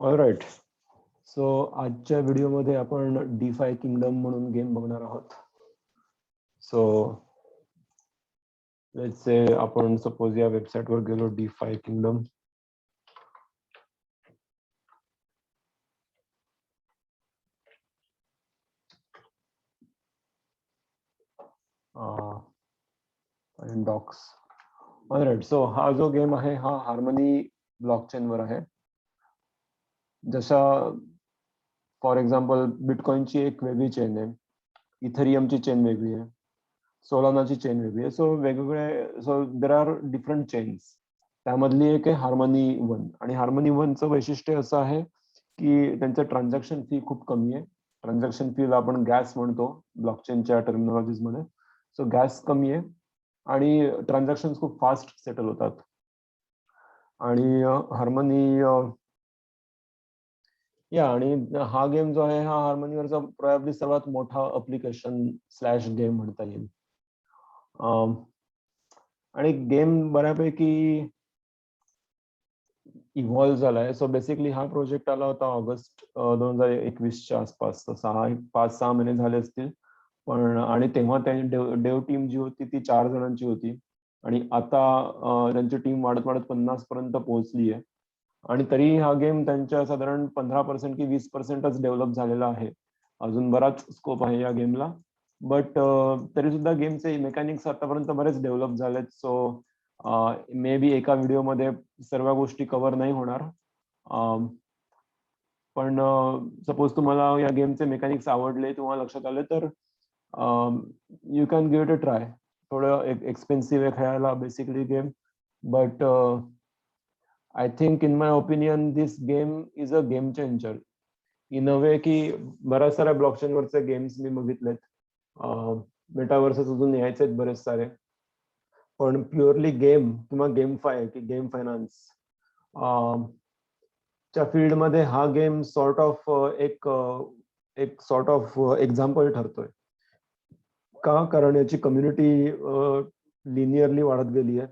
All right. So आजच्या व्हिडिओमध्ये आपण DeFi किंगडम म्हणून गेम बघणार आहोत. सो लेट्स से आपण सपोज या वेबसाईटवर गेलो DeFi Kingdom. Docs. Alright. So हा जो गेम आहे हा हार्मनी ब्लॉकचेनवर आहे. जशा फॉर एक्झाम्पल बिटकॉइनची एक वेगळी चेन आहे, इथेरियमची चेन वेगळी आहे, सोलानाची चेन वेगळी आहे. सो वेगवेगळे देर आर डिफरंट चेन्स. त्यामधली एक आहे हार्मनी वन. आणि हार्मनी वनचं वैशिष्ट्य असं आहे की त्यांचं ट्रान्झॅक्शन फी खूप कमी आहे. ट्रान्झॅक्शन फीला आपण गॅस म्हणतो ब्लॉकचेनच्या टर्मिनॉलॉजीज मध्ये. सो गॅस कमी आहे आणि ट्रान्झॅक्शन खूप फास्ट सेटल होतात. आणि हार्मनी आणि हा गेम जो आहे हा हार्मनीवरचा प्रोबॅबली सर्वात मोठा अप्लिकेशन स्लॅश गेम म्हणता येईल. आणि गेम बऱ्यापैकी इव्हॉल्व्ह झालाय. सो बेसिकली हा प्रोजेक्ट आला होता ऑगस्ट 2021च्या आसपास. 5-6 महिने झाले असतील. पण आणि तेव्हा त्यांनी डेव टीम जी होती ती 4 जणांची होती आणि आता त्यांची टीम वाढत वाढत 50 पर्यंत पोहोचली आहे. आणि तरी हा गेम त्यांच्या साधारण 15% की 20%च डेव्हलप झालेला आहे. अजून बराच स्कोप आहे या गेमला. बट तरी सुद्धा गेमचे मेकॅनिक्स आतापर्यंत बरेच डेव्हलप झालेत. सो मे बी एका व्हिडिओमध्ये सर्व गोष्टी कव्हर नाही होणार. पण सपोज तुम्हाला या गेमचे मेकॅनिक्स आवडले, तुम्हाला लक्षात आले तर you can give it a try. थोडं एक्सपेन्सिव्ह आहे खेळायला basically game, but I think in my opinion this game is a game changer in a way की बऱ्याच साऱ्या ब्लॉकचेनवरचे गेम्स मी बघितलेत. मेटावर्सेस अजून यायचे आहेत बरेच सारे. पण प्युअरली गेम किंवा गेमफाय की गेम फायनान्स च्या फील्डमध्ये हा गेम सॉर्ट ऑफ एक सॉर्ट ऑफ एक्झाम्पल ठरतोय. का? कारण याची कम्युनिटी लिनियरली वाढत गेली आहे.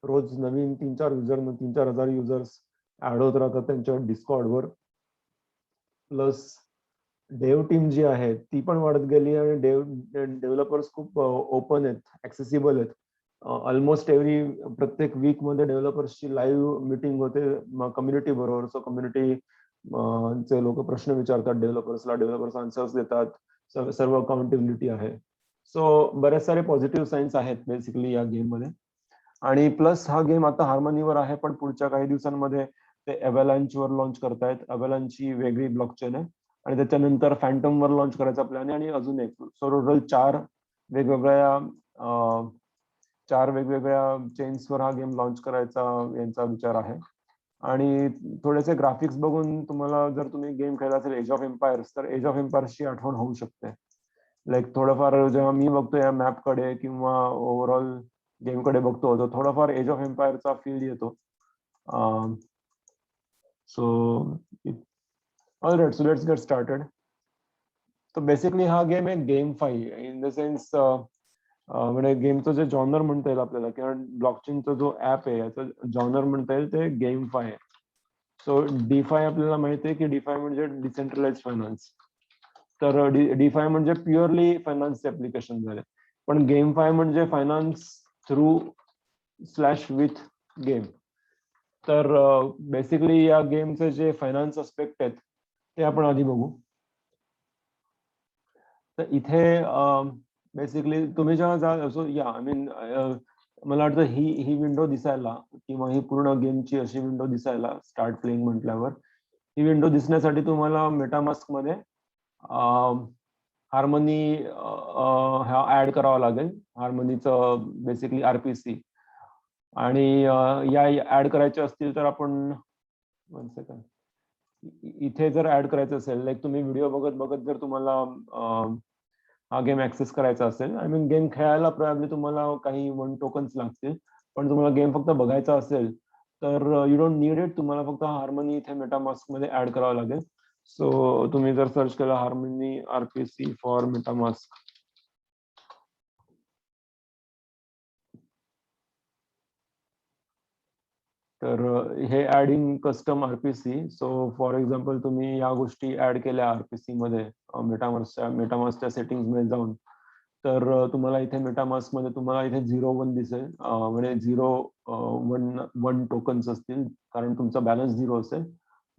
रोज नवीन 3-4 हजार युजर्स ऍड होत राहतात त्यांच्या डिस्कॉर्डवर. प्लस डेव टीम जी आहे ती पण वाढत गेली आणि डेव्हलपर्स खूप ओपन आहेत, ऍक्सेसिबल आहेत. ऑलमोस्ट प्रत्येक वीक मध्ये डेव्हलपर्सची लाईव्ह मीटिंग होते कम्युनिटी बरोबर. सो कम्युनिटी चे लोक प्रश्न विचारतात डेव्हलपर्सला, डेव्हलपर्स आन्सर्स देतात. सर्व अकाउंटेबिलिटी आहे. सो बरेच सारे पॉझिटिव्ह साईन्स आहेत बेसिकली या गेम मध्ये. आणि प्लस हा गेम आता हार्मनीवर आहे, पण पुढच्या काही दिवसांमध्ये ते अव्हलांचवर लॉन्च करतायत. अव्हलांचची वेगळी ब्लॉकचेन आहे आणि त्याच्यानंतर फॅन्टमवर लॉन्च करायचा प्लॅन आहे आणि अजून एक. सो टोटल 4 वेगवेगळ्या चेन्सवर हा गेम लॉन्च करायचा यांचा विचार आहे. आणि थोडेसे ग्राफिक्स बघून तुम्हाला, जर तुम्ही गेम खेळला असेल एज ऑफ एम्पायर्स, तर एज ऑफ एम्पायर्सची आठवण होऊ शकते. लाईक थोडंफार जेव्हा मी बघतो या मॅपकडे किंवा ओव्हरऑल गेमकडे बघतो तर थोडाफार एज ऑफ एम्पायरचा फील येतो. So alright, so let's get started. तर बेसिकली हा गेम आहे GameFi in the sense, म्हणजे गेमचं जे जॉनर म्हणता येईल आपल्याला किंवा ब्लॉकचेनचा जो ऍप आहे याचं जॉनर म्हणता येईल ते गेम फाय आहे. सो डीफाय आपल्याला माहिती आहे की डीफाय म्हणजे डिसेंट्रलाइज फायनान्स. तर डीफाय म्हणजे प्युअरली फायनान्सचे ऍप्लिकेशन झाले. पण गेम फाय म्हणजे finance through slash with game. तर बेसिकली या गेमचे जे फायनान्स अस्पेक्ट आहेत ते आपण आधी बघू. तर इथे बेसिकली तुम्ही जेव्हा सो आय मीन मला वाटतं ही विंडो दिसायला किंवा ही पूर्ण गेमची अशी विंडो दिसायला स्टार्ट प्लेइंग म्हटल्यावर, ही विंडो दिसण्यासाठी तुम्हाला मेटामास्क मध्ये हार्मनी हा ऍड करावा लागेल. हार्मनीचं बेसिकली आरपीसी. आणि या ऍड करायचे असतील तर आपण 1 सेकंड इथे जर ऍड करायचं असेल, लाईक तुम्ही व्हिडिओ बघत बघत जर तुम्हाला हा गेम ऍक्सेस करायचा असेल, आय मीन गेम खेळायला प्रोबॅबली तुम्हाला काही 1 टोकन्स लागतील. पण तुम्हाला गेम फक्त बघायचा असेल तर यू डोंट नीड इट. तुम्हाला फक्त हार्मनी इथे मेटामास्क मध्ये ऍड करावं लागेल. सो तुम्ही जर सर्च केलं हार्मनी आरपीसी फॉर मेटामास्क, तर हे adding custom RPC. So for example तुम्ही या गोष्टी ऍड केल्या आरपीसी मध्ये मेटामास्कच्या सेटिंग्स मध्ये जाऊन, तर तुम्हाला इथे मेटामास्क मध्ये तुम्हाला इथे 0-1 दिसेल, म्हणजे 0-1 टोकन्स असतील, कारण तुमचा बॅलन्स 0 असेल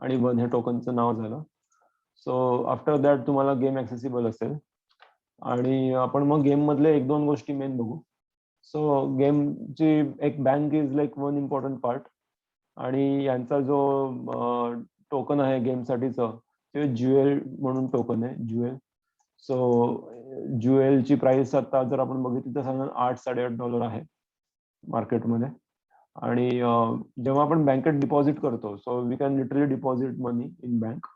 आणि 1 हे टोकनचं नाव झालं. सो आफ्टर दॅट तुम्हाला गेम ऍक्सेसिबल असेल आणि आपण मग गेम मधले 1-2 गोष्टी मेन बघू. सो गेमची एक bank is like one important part, आणि यांचा जो टोकन आहे गेमसाठीचं ते ज्युएल म्हणून टोकन आहे, ज्युएल. सो ज्युएलची प्राइस आता जर आपण बघितली तर साधारण $8-8.5 आहे मार्केटमध्ये. आणि जेव्हा आपण बँकेत डिपॉझिट करतो, so we can literally deposit money in bank,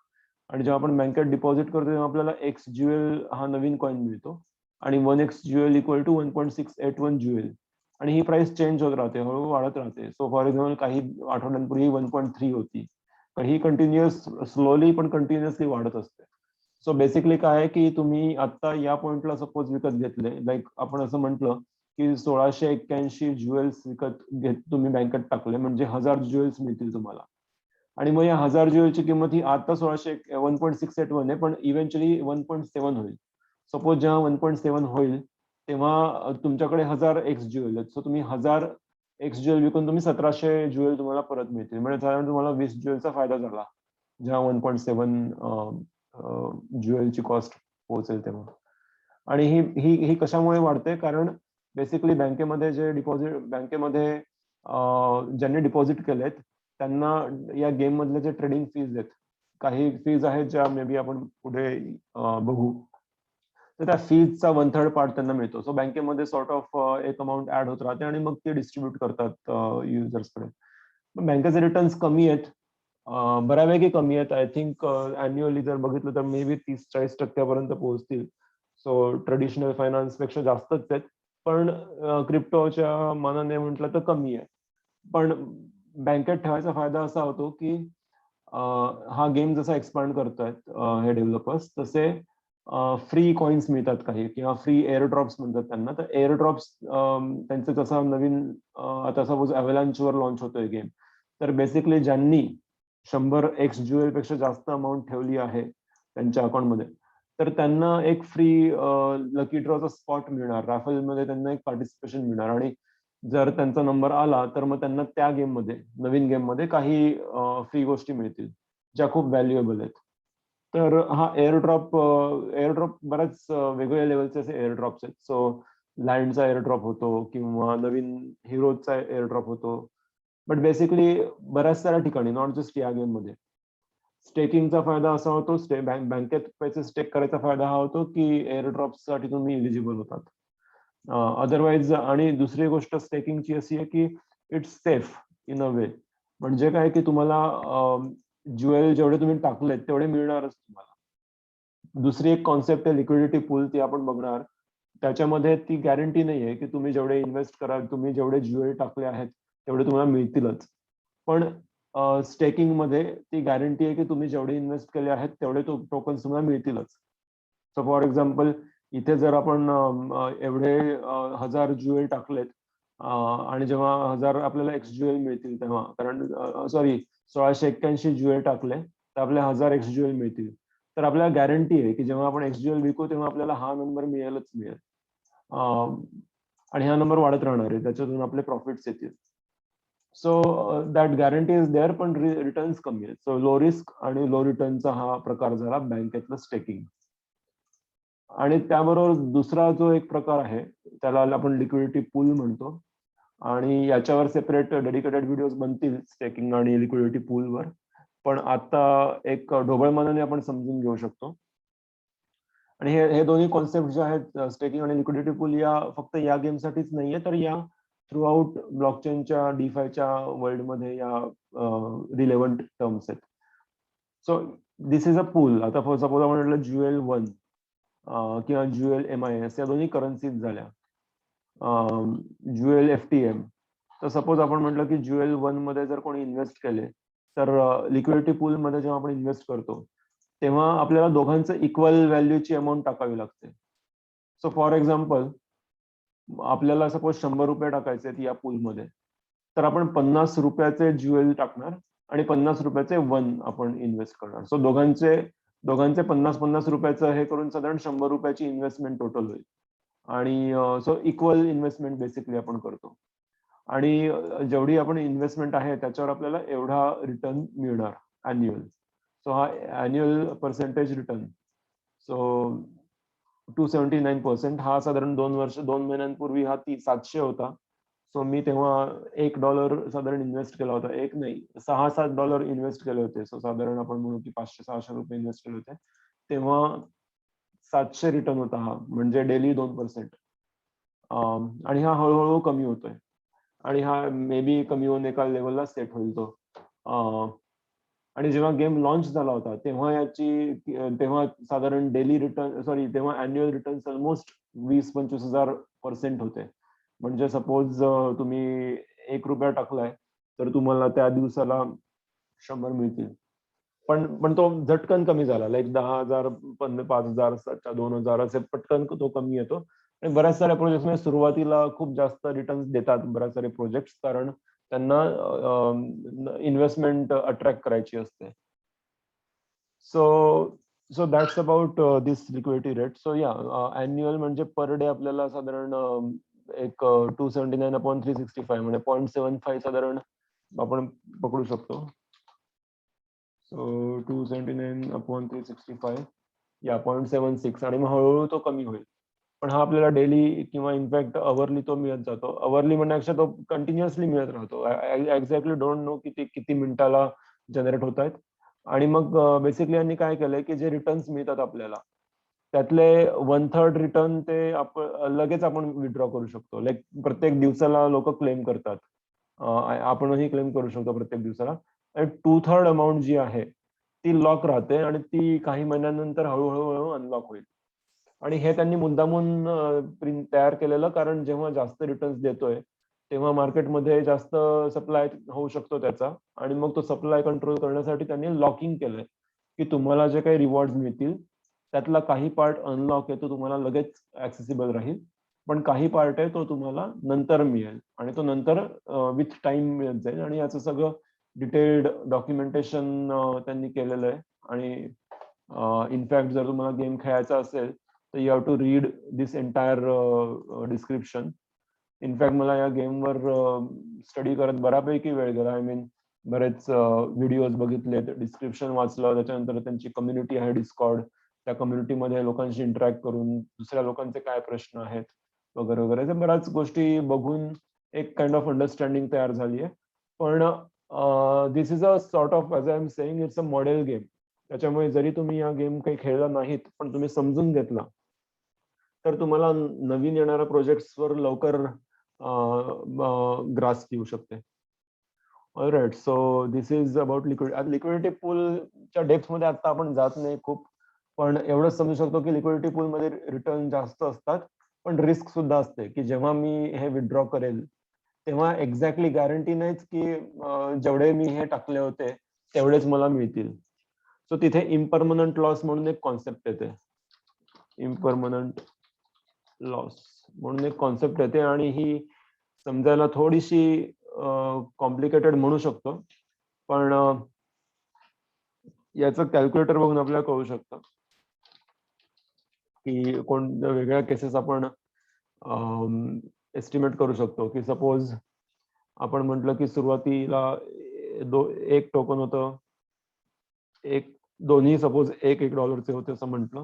आणि जेव्हा आपण बँकेत डिपॉझिट करतो तेव्हा आपल्याला एक्स ज्युएल हा नवीन कॉइन मिळतो, आणि 1x Jewel equal to 1.681 Jewel, आणि ही प्राइस चेंज होत राहते, हळूहळू वाढत राहते. सो फॉर एक्झाम्पल काही आठवड्यांपूर्वी 1.3 होती, तर ही कंटिन्युअस स्लोली पण कंटिन्युअसली वाढत असते. सो बेसिकली काय आहे की तुम्ही आता या पॉइंटला सपोज विकत घेतले, लाईक आपण असं म्हटलं की 1681 ज्युएल्स विकत घेत तुम्ही बँकेत टाकले, म्हणजे 1000 ज्युएल्स मिळतील तुम्हाला. आणि मग या 1000 ज्युएलची किंमत ही आता 1.681 आहे, पण इव्हेंच्युअली 1.7 होईल. सपोज जेव्हा 1.7 होईल तेव्हा तुमच्याकडे 1000 एक्स ज्युएल आहेत. सो तुम्ही 1000 एक्स ज्युएल विकून तुम्ही 1700 ज्युएल तुम्हाला परत मिळतील, म्हणजे साधारण तुम्हाला 20 ज्युएलचा फायदा झाला जेव्हा 1.7 ज्युएलची कॉस्ट पोहोचेल तेव्हा. आणि ही ही ही कशामुळे वाढते, कारण बेसिकली बँकेमध्ये ज्यांनी डिपॉझिट केलेत त्यांना या गेम मधले जे ट्रेडिंग फीज आहेत, काही फीज आहेत ज्या मे बी आपण पुढे बघू, तर त्या फीजचा 1/3 पार्ट त्यांना मिळतो. सो बँकेमध्ये सॉर्ट ऑफ एक अमाऊंट ऍड होत राहते आणि मग ते डिस्ट्रीब्यूट करतात युजर्सकडे. बँकेचे रिटर्न्स कमी आहेत, बऱ्यापैकी कमी आहेत. आय थिंक अॅन्युअली जर बघितलं तर मे बी 30-40% पोहोचतील. सो ट्रेडिशनल फायनान्स पेक्षा जास्तच आहेत, पण क्रिप्टोच्या मानाने म्हटलं तर कमी आहे. पण बँकेत ठेवायचा फायदा असा होतो की हा गेम जसा एक्सपांड करतायत हे डेव्हलपर्स, तसे फ्री कॉइन्स मिळतात काही, किंवा फ्री एअर ड्रॉप्स म्हणतात त्यांना. तर एअर ड्रॉप्स त्यांचं जसं नवीन आता सपोज अव्हलांचवर लॉन्च होतोय गेम, तर बेसिकली ज्यांनी 100 एक्स ज्युएल पेक्षा जास्त अमाऊंट ठेवली आहे त्यांच्या अकाउंटमध्ये, तर त्यांना एक फ्री लकी ड्रॉचा स्पॉट मिळणार, राफेलमध्ये त्यांना एक पार्टिसिपेशन मिळणार, आणि जर त्यांचा नंबर आला तर मग त्यांना त्या गेममध्ये, नवीन गेममध्ये काही फ्री गोष्टी मिळतील ज्या खूप व्हॅल्युएबल आहेत. तर हा एअरड्रॉप बऱ्याच वेगवेगळ्या लेवलचे असे एअरड्रॉप्स आहेत. सो लँडचा एअरड्रॉप होतो किंवा नवीन हिरोजचा एअरड्रॉप होतो, बट बेसिकली बऱ्याच साऱ्या ठिकाणी, नॉट जस्ट या गेम मध्ये, स्टेकिंगचा फायदा असा होतो, बँकेत पैसे स्टेक करायचा फायदा हा होतो की एअरड्रॉपसाठी तुम्ही इलिजिबल होतात. अदरवाईज, आणि दुसरी गोष्ट स्टेकिंगची अशी आहे की इट्स सेफ इन अ वे, म्हणजे काय की तुम्हाला ज्युएल जेवढे तुम्ही टाकलेत तेवढे मिळणारच तुम्हाला. दुसरी एक कॉन्सेप्ट आहे लिक्विडिटी पूल, ती आपण बघणार. त्याच्यामध्ये ती गॅरंटी नाही आहे की तुम्ही जेवढे इन्व्हेस्ट कराल, तुम्ही जेवढे ज्युएल टाकले आहेत तेवढे तुम्हाला मिळतीलच, पण स्टेकिंग मध्ये ती गॅरंटी आहे की तुम्ही जेवढे इन्व्हेस्ट केले आहेत तेवढे टोकन्स तुम्हाला मिळतीलच. सो फॉर एक्झाम्पल, इथे जर आपण एवढे 1000 ज्युएल टाकलेत, आणि जेव्हा 1000 आपल्याला एक्स ज्युएल मिळतील तेव्हा, कारण सॉरी 1681 ज्युएल टाकले तर आपल्याला 1000 एक्स ज्युएल मिळतील, तर आपल्याला गॅरंटी आहे की जेव्हा आपण एक्स ज्युएल विकू तेव्हा आपल्याला हा नंबर मिळेलच मिळेल, आणि हा नंबर वाढत राहणार आहे, त्याच्यातून आपले प्रॉफिट्स येतील. So that guarantee is there, पण रिटर्न्स कमी आहेत. सो लो रिस्क आणि लो रिटर्नचा हा प्रकार झाला बँकेतलं स्टेकिंग. आणि त्याबरोबर दुसरा जो एक प्रकार आहे त्याला आपण लिक्विडिटी पूल म्हणतो, आणि याच्यावर सेपरेट डेडिकेटेड व्हिडिओज बनतील स्टेकिंग आणि लिक्विडिटी पूलवर, पण आता एक ढोबळमानाने आपण समजून घेऊ शकतो. आणि हे दोन्ही कॉन्सेप्ट जे आहेत, स्टेकिंग आणि लिक्विडिटी पूल, या फक्त या गेमसाठीच नाहीये, तर या थ्रू आउट ब्लॉकचेनच्या डीफायच्या वर्ल्डमध्ये या रिलेव्हंट टर्म्स आहेत. सो दिस इज अ पूल. आता सपोज आपण म्हटलं ज्युएल 1 किंवा ज्युएल MIS, या दोन्ही करन्सीज झाल्या. ज्युएल FTM, तर सपोज आपण म्हटलं की ज्युएल 1 मध्ये जर कोणी इन्व्हेस्ट केले, तर लिक्विडिटी पूल मध्ये जेव्हा आपण इन्व्हेस्ट करतो तेव्हा आपल्याला दोघांचं इक्वल व्हॅल्यूची अमाऊंट टाकावी लागते. सो फॉर एक्झाम्पल, आपल्याला सपोज 100 रुपये टाकायचे या पूलमध्ये, तर आपण 50 रुपयाचे ज्युएल टाकणार आणि 50 रुपयाचे वन आपण इन्व्हेस्ट करणार. सो दोघांचे 50-50 रुपयाचं हे करून साधारण 100 रुपयाची इन्व्हेस्टमेंट टोटल होईल. आणि सो इक्वल इन्व्हेस्टमेंट बेसिकली आपण करतो. आणि जेवढी आपण इन्व्हेस्टमेंट आहे त्याच्यावर आपल्याला एवढा रिटर्न मिळणार अॅन्युअल. सो हा अॅन्युअल पर्सेंटेज रिटर्न, सो 279% हा साधारण 2 महिन्यांपूर्वी हा 700 होता. सो मी तेव्हा $1 साधारण इन्व्हेस्ट केला होता. एक नाही, $6-7 इन्व्हेस्ट केले होते. सो साधारण आपण म्हणू की 500-600 रुपये इन्व्हेस्ट केले होते. तेव्हा 700 रिटर्न होता हा, म्हणजे डेली 2%. आणि हा हळूहळू कमी होतोय आणि हा मे बी कमी होऊन एका लेवलला सेट होईल तो. आणि जेव्हा गेम लॉन्च झाला होता तेव्हा साधारण डेली रिटर्न तेव्हा अॅन्युअल रिटर्न ऑलमोस्ट 20-25 हजार% होते. म्हणजे सपोज तुम्ही ₹1 टाकलाय तर तुम्हाला त्या दिवसाला 100 मिळतील. पण तो झटकन कमी झाला, लाईक 10,000, 5,000, 2,000 असे पटकन तो कमी येतो. आणि बऱ्याच साऱ्या प्रोजेक्ट्स सुरुवातीला खूप जास्त रिटर्न्स देतात बऱ्याच सारे प्रोजेक्ट्स, कारण त्यांना इन्व्हेस्टमेंट अट्रॅक्ट करायची असते. So that's about this liquidity rate. So या अॅन्युअल म्हणजे पर डे आपल्याला साधारण एक 279/365 म्हणजे 0.75 साधारण आपण पकडू शकतो. सो 279/365 या 0.76, आणि मग हळूहळू तो कमी होईल. पण हा आपल्याला डेली किंवा इनफॅक्ट अवरली तो मिळत जातो. अवरली म्हणण्यापेक्षा तो कंटिन्युअसली मिळत राहतो. एक्झॅक्टली डोंट नो किती मिनिटाला जनरेट होत आहेत. आणि मग बेसिकली यांनी काय केलंय की जे रिटर्न्स मिळतात आपल्याला त्यातले 1/3 रिटर्न ते लगेच आपण विथड्रॉ करू शकतो. लाईक प्रत्येक दिवसाला लोक क्लेम करतात. आपणही क्लेम करू शकतो प्रत्येक दिवसाला. आणि 2/3 अमाऊंट जी आहे ती लॉक राहते आणि ती काही महिन्यानंतर हळूहळू अनलॉक होईल. आणि हे त्यांनी मुद्दामून तयार केलेलं, कारण जेव्हा जास्त रिटर्न्स देतोय तेव्हा मार्केटमध्ये जास्त सप्लाय होऊ शकतो त्याचा, आणि मग तो सप्लाय कंट्रोल करण्यासाठी त्यांनी लॉकिंग केलंय की तुम्हाला जे काही रिवॉर्ड मिळतील त्यातला काही पार्ट अनलॉक आहे तो तुम्हाला लगेच ऍक्सेसिबल राहील, पण काही पार्ट आहे तो तुम्हाला नंतर मिळेल आणि तो नंतर विथ टाइम मिळत जाईल. आणि याचं सगळं डिटेल्ड डॉक्युमेंटेशन त्यांनी केलेलं आहे. आणि इनफॅक्ट जर तुम्हाला गेम खेळायचा असेल तर you have to read this entire description. In fact मला या गेमवर स्टडी करत बऱ्यापैकी वेळ गेला. आय मीन बरेच व्हिडिओज बघितले, डिस्क्रिप्शन वाचलं, त्याच्यानंतर त्यांची कम्युनिटी आहे डिस्कॉर्ड, त्या कम्युनिटीमध्ये लोकांशी इंटरॅक्ट करून दुसऱ्या लोकांचे काय प्रश्न आहेत वगैरे वगैरे बऱ्याच गोष्टी बघून एक काइंड ऑफ अंडरस्टँडिंग तयार झाली आहे. पण this is a sort of, as I am saying, it's a model game. त्याच्यामुळे जरी तुम्ही हा गेम काही खेळला नाहीत पण तुम्ही समजून घेतला तर तुम्हाला नवीन येणाऱ्या प्रोजेक्ट्सवर लवकर ग्रास्प येऊ शकते. Alright, so this is about liquidity पूलच्या डेप्थमध्ये आता आपण जात नाही खूप, पण एवढंच समजू शकतो की लिक्विडिटी पूलमध्ये रिटर्न जास्त असतात, पण रिस्क सुद्धा असते की जेव्हा मी हे विथड्रॉ करेल तेव्हा एक्झॅक्टली गॅरंटी नाहीच की जेवढे मी हे टाकले होते तेवढेच मला मिळतील. सो तिथे इम्परमनंट लॉस म्हणून एक कॉन्सेप्ट येते. इम्परमनंट लॉस म्हणून एक कॉन्सेप्ट येते आणि ही समजायला थोडीशी कॉम्प्लिकेटेड म्हणू शकतो, पण याचं कॅल्क्युलेटर बघून आपल्याला कळू शकतं की कोणत्या वेगळ्या केसेस आपण एस्टिमेट करू शकतो. की सपोज आपण म्हटलं की सुरुवातीला एक टोकन होतं, दोन्ही सपोज $1 होते असं म्हटलं,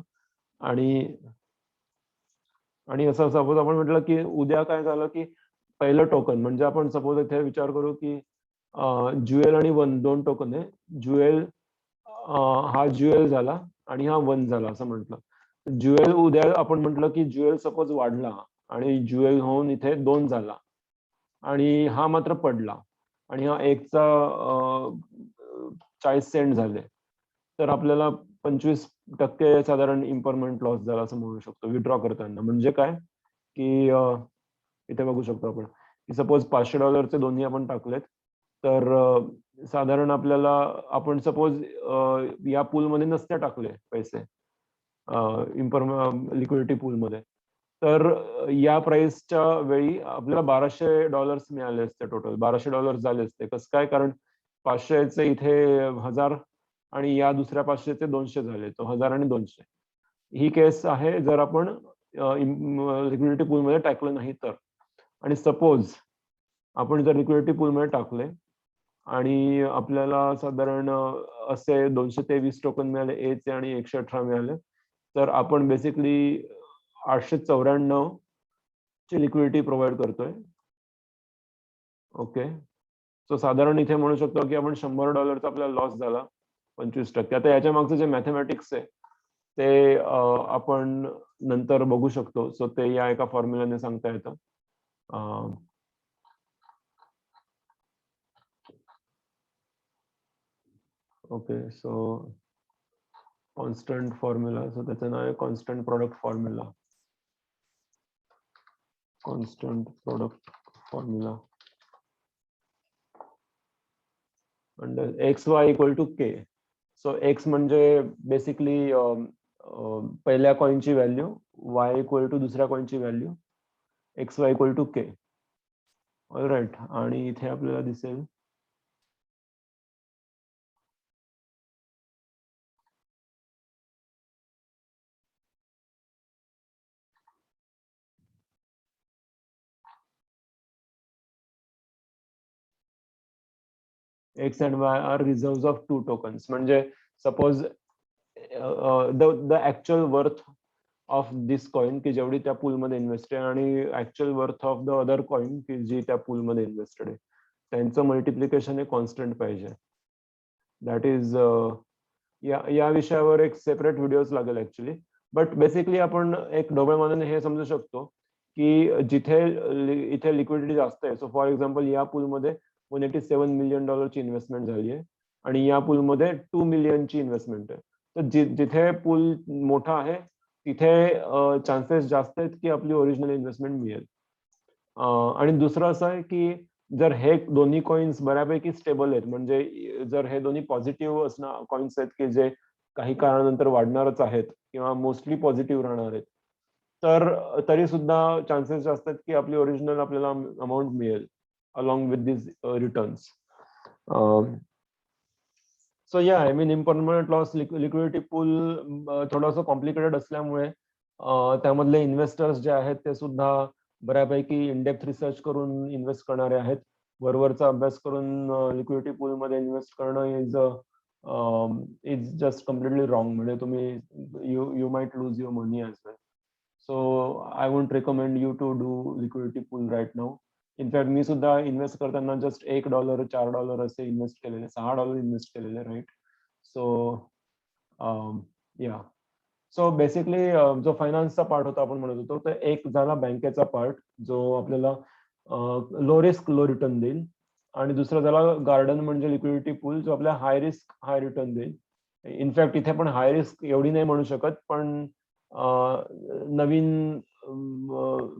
आणि असं सपोज आपण म्हटलं की उद्या काय झालं की पहिलं टोकन, म्हणजे आपण सपोज इथे विचार करू की ज्युएल आणि वन दोन टोकन आहे. ज्युएल हा ज्युएल झाला आणि हा वन झाला असं म्हटलं. ज्युएल उद्या आपण म्हटलं की ज्युएल सपोज वाढला आणि ज्युएल होऊन इथे 2 झाला आणि हा मात्र पडला आणि हा 1चा 40 सेंट झाले, तर आपल्याला 25% साधारण इम्परमनंट लॉस झाला असं म्हणू शकतो विथड्रॉ करताना. म्हणजे काय की इथे बघू शकतो आपण की सपोज $500 दोन्ही आपण टाकलेत, तर साधारण आपल्याला, आपण सपोज या पूलमध्ये नसते टाकले पैसे लिक्विडिटी पूलमध्ये, तर या प्राइसच्या वेळी आपल्याला $1200 मिळाले असते, टोटल $1200 झाले असते. कसं काय? कारण 500चे इथे 1000 आणि या दुसऱ्या 500चे 200 झाले, तो 1000 आणि 200. ही केस आहे जर आपण लिक्विडिटी पूलमध्ये टाकलं नाही तर. आणि सपोज आपण जर लिक्विडिटी पूलमध्ये टाकले आणि आपल्याला साधारण असे 223 टोकन मिळाले ए चे आणि 118 मिळाले, तर आपण बेसिकली 894 ची लिक्विडिटी प्रोव्हाइड करतोय. ओके. सो साधारण इथे म्हणू शकतो की आपण $100 आपल्याला लॉस झाला 25%. आता याच्या मागचं जे मॅथमॅटिक्स आहे ते आपण नंतर बघू शकतो. सो ते या एका फॉर्म्युलाने सांगता येतं. Okay. So constant formula, so त्याचं नाव आहे constant product formula. Constant product formula under XY equal to K. So X म्हणजे बेसिकली पहिल्या कॉइनची व्हॅल्यू, Y इक्वल टू दुसऱ्या कॉइनची value, XY equal to K. Alright. आणि इथे आपल्याला दिसेल X and Y are reserves of 2 tokens. म्हणजे suppose the actual worth of this coin की जेवढी त्या पूलमध्ये इन्व्हेस्टेड आणि actual worth of the other coin की जी त्या पूलमध्ये इन्व्हेस्टेड आहे, त्यांचं मल्टिप्लिकेशन हे कॉन्स्टंट पाहिजे. दॅट इज या विषयावर एक सेपरेट व्हिडिओज लागेल ऍक्च्युली. बट बेसिकली आपण एक ढोबळमानाने हे समजू शकतो की जिथे इथे लिक्विडिटी जास्त आहे, सो फॉर एक्झाम्पल या पूलमध्ये $187 मिलियन ची इन्व्हेस्टमेंट झाली आहे आणि या पूलमध्ये 2 मिलियनची इन्व्हेस्टमेंट आहे. तर जिथे पूल मोठा आहे तिथे चान्सेस जास्त आहेत की आपली ओरिजिनल इन्व्हेस्टमेंट मिळेल. आणि दुसरं असं आहे की जर हे दोन्ही कॉइन्स बऱ्यापैकी स्टेबल आहेत, म्हणजे जर हे दोन्ही पॉझिटिव्ह असणार कॉइन्स आहेत की जे काही काळानंतर वाढणारच आहेत किंवा मोस्टली पॉझिटिव्ह राहणार आहेत, तर तरी सुद्धा चान्सेस जास्त आहेत की आपली ओरिजिनल आपल्याला अमाऊंट मिळेल along with this returns. So या आय मीन इम्परमनंट लॉस लिक्विडिटी पूल थोडंसं कॉम्प्लिकेटेड असल्यामुळे त्यामधले इन्व्हेस्टर्स जे आहेत ते सुद्धा बऱ्यापैकी इनडेप्थ रिसर्च करून इन्व्हेस्ट करणारे आहेत. वरवरचा अभ्यास करून लिक्विडिटी पूलमध्ये इन्व्हेस्ट करणं इज जस्ट कम्प्लिटली रॉंग. म्हणजे तुम्ही you might lose your money as well. So I won't recommend you to do liquidity pool right now. In fact मी सुद्धा इन्व्हेस्ट करताना जस्ट $1, $4 असे इन्व्हेस्ट केलेले, $6 इन्व्हेस्ट केलेले, राईट. सो या सो बेसिकली जो फायनान्सचा पार्ट होता आपण म्हणत होतो, तर एक झाला बँकेचा पार्ट जो आपल्याला लो रिस्क लो रिटर्न देईल, आणि दुसरा झाला गार्डन म्हणजे लिक्विडिटी पूल जो आपल्याला हाय रिस्क हाय रिटर्न देईल. इनफॅक्ट इथे पण हाय रिस्क एवढी नाही म्हणू शकत, पण नवीन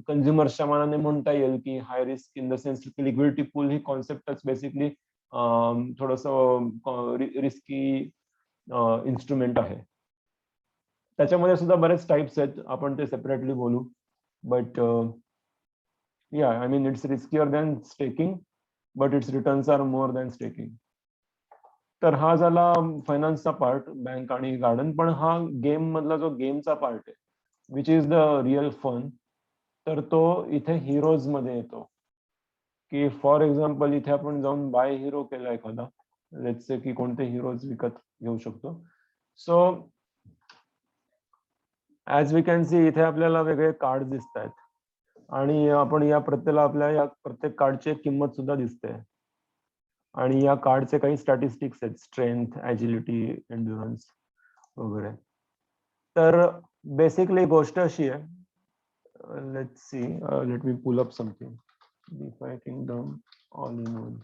कन्झ्युमर्सच्या मनाने म्हणता येईल की high risk in the sense की लिक्विडिटी पूल ही कॉन्सेप्टच बेसिकली थोडस रिस्की इन्स्ट्रुमेंट आहे. त्याच्यामध्ये सुद्धा बरेच टाइप्स आहेत, आपण ते सेपरेटली बोलू. बट या I mean it's riskier than staking, but it's returns are more than staking. तर हा झाला फायनान्सचा पार्ट, बँक आणि गार्डन. पण हा गेम मधला जो गेमचा पार्ट आहे, which is the real fun, तर तो इथे हिरोज मध्ये येतो. की फॉर एक्झाम्पल इथे आपण जाऊन बाय हिरो केला एखादा, लेट्स से की कोणते हिरोज विकत घेऊ शकतो. So as we can see इथे आपल्याला वेगळे कार्ड दिसत आहेत, आणि आपण या प्रत्येक कार्डची एक किंमत सुद्धा दिसते, आणि या कार्डचे काही स्टॅटिस्टिक्स आहेत, स्ट्रेंथ, ॲजिलिटी, एंड्युरन्स वगैरे. तर बेसिकली गोष्ट अशी आहे, let's see, let me pull up something, DeFi Kingdom all in one.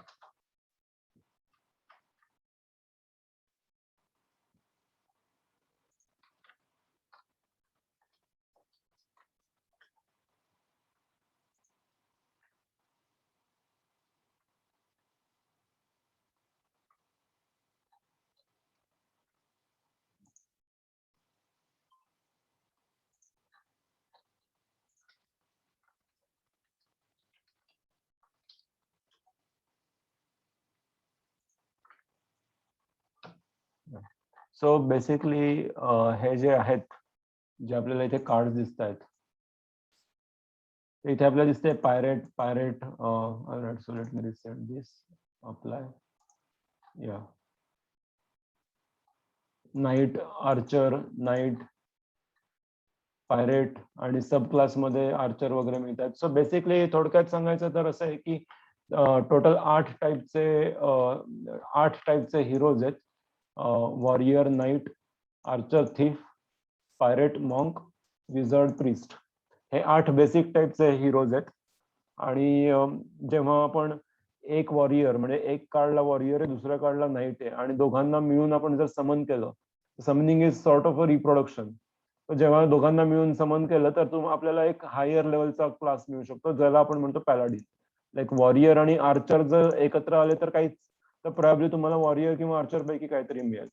So basically हे जे आहेत, जे आपल्याला इथे कार्ड दिसत आहेत, इथे आपल्याला दिसते pirate pirate. So let me reset this, apply, या नाईट, आर्चर, नाईट, पायरेट आणि सब क्लास मध्ये आर्चर वगैरे मिळतात. सो बेसिकली थोडक्यात सांगायचं तर असं आहे की टोटल 8 टाईपचे हिरोज आहेत. Warrior, knight, archer, thief, pirate, monk, wizard, priest. हे 8 बेसिक टाईपचे हिरोज आहेत. आणि जेव्हा आपण एक वॉरियर म्हणजे एक कार्डला वॉरियर आहे, दुसऱ्या कार्डला नाईट आहे, आणि दोघांना मिळून आपण जर समन केलं, summoning is sort of a reproduction. जेव्हा दोघांना मिळून समन केलं तर आपल्याला एक हायर लेवलचा क्लास मिळू शकतो, ज्याला आपण म्हणतो पॅलाडिन. लाईक वॉरियर आणि आर्चर जर एकत्र आले तर काहीच, तर प्रॉब्ली तुम्हाला वॉरियर किंवा आर्चर पैकी काहीतरी मिळेल.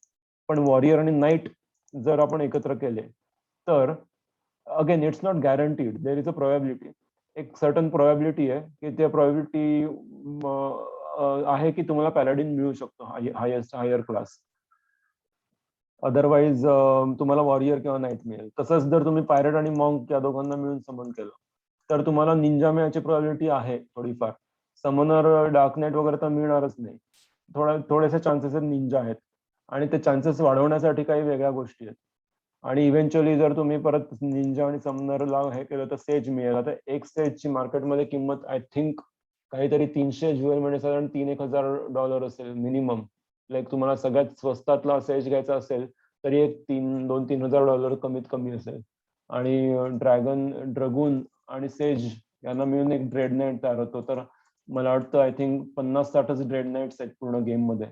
पण वॉरियर आणि नाईट जर आपण एकत्र केले तर again it's not guaranteed, there is a probability. एक सर्टन प्रोबॅबिलिटी आहे की त्या प्रोबॅबिलिटी आहे की तुम्हाला पॅलाडिन मिळू शकतो, हायेस्ट हायर क्लास. अदरवाईज तुम्हाला वॉरियर किंवा नाईट मिळेल. तसंच जर तुम्ही पायरेट आणि मॉन्क या दोघांना मिळून समन केलं तर तुम्हाला निंजा मिळायची प्रोबॅबिलिटी आहे थोडीफार. समनर डार्क नाईट वगैरे तर मिळणारच नाही, थोडेसे चान्सेस निंजा आहेत, आणि ते चान्सेस वाढवण्यासाठी काही वेगळ्या गोष्टी आहेत. आणि इव्हेंच्युअली जर तुम्ही परत निंजा आणि समनरला हे केलं तर सेज मिळेल. आता एक सेजची मार्केटमध्ये किंमत आय थिंक काहीतरी 300 ज्वेल म्हणजे साधारण $3,000 असेल मिनिमम. लाईक तुम्हाला सगळ्यात स्वस्तातला सेज घ्यायचा असेल तरी एक $2,000-3,000 कमीत कमी असेल. आणि ड्रगून आणि सेज यांना मिळून एक ड्रेड नाईट तयार होतो. तर मला वाटतं आय थिंक 50-60च ड्रेड नाईट्स आहेत पूर्ण गेम मध्ये.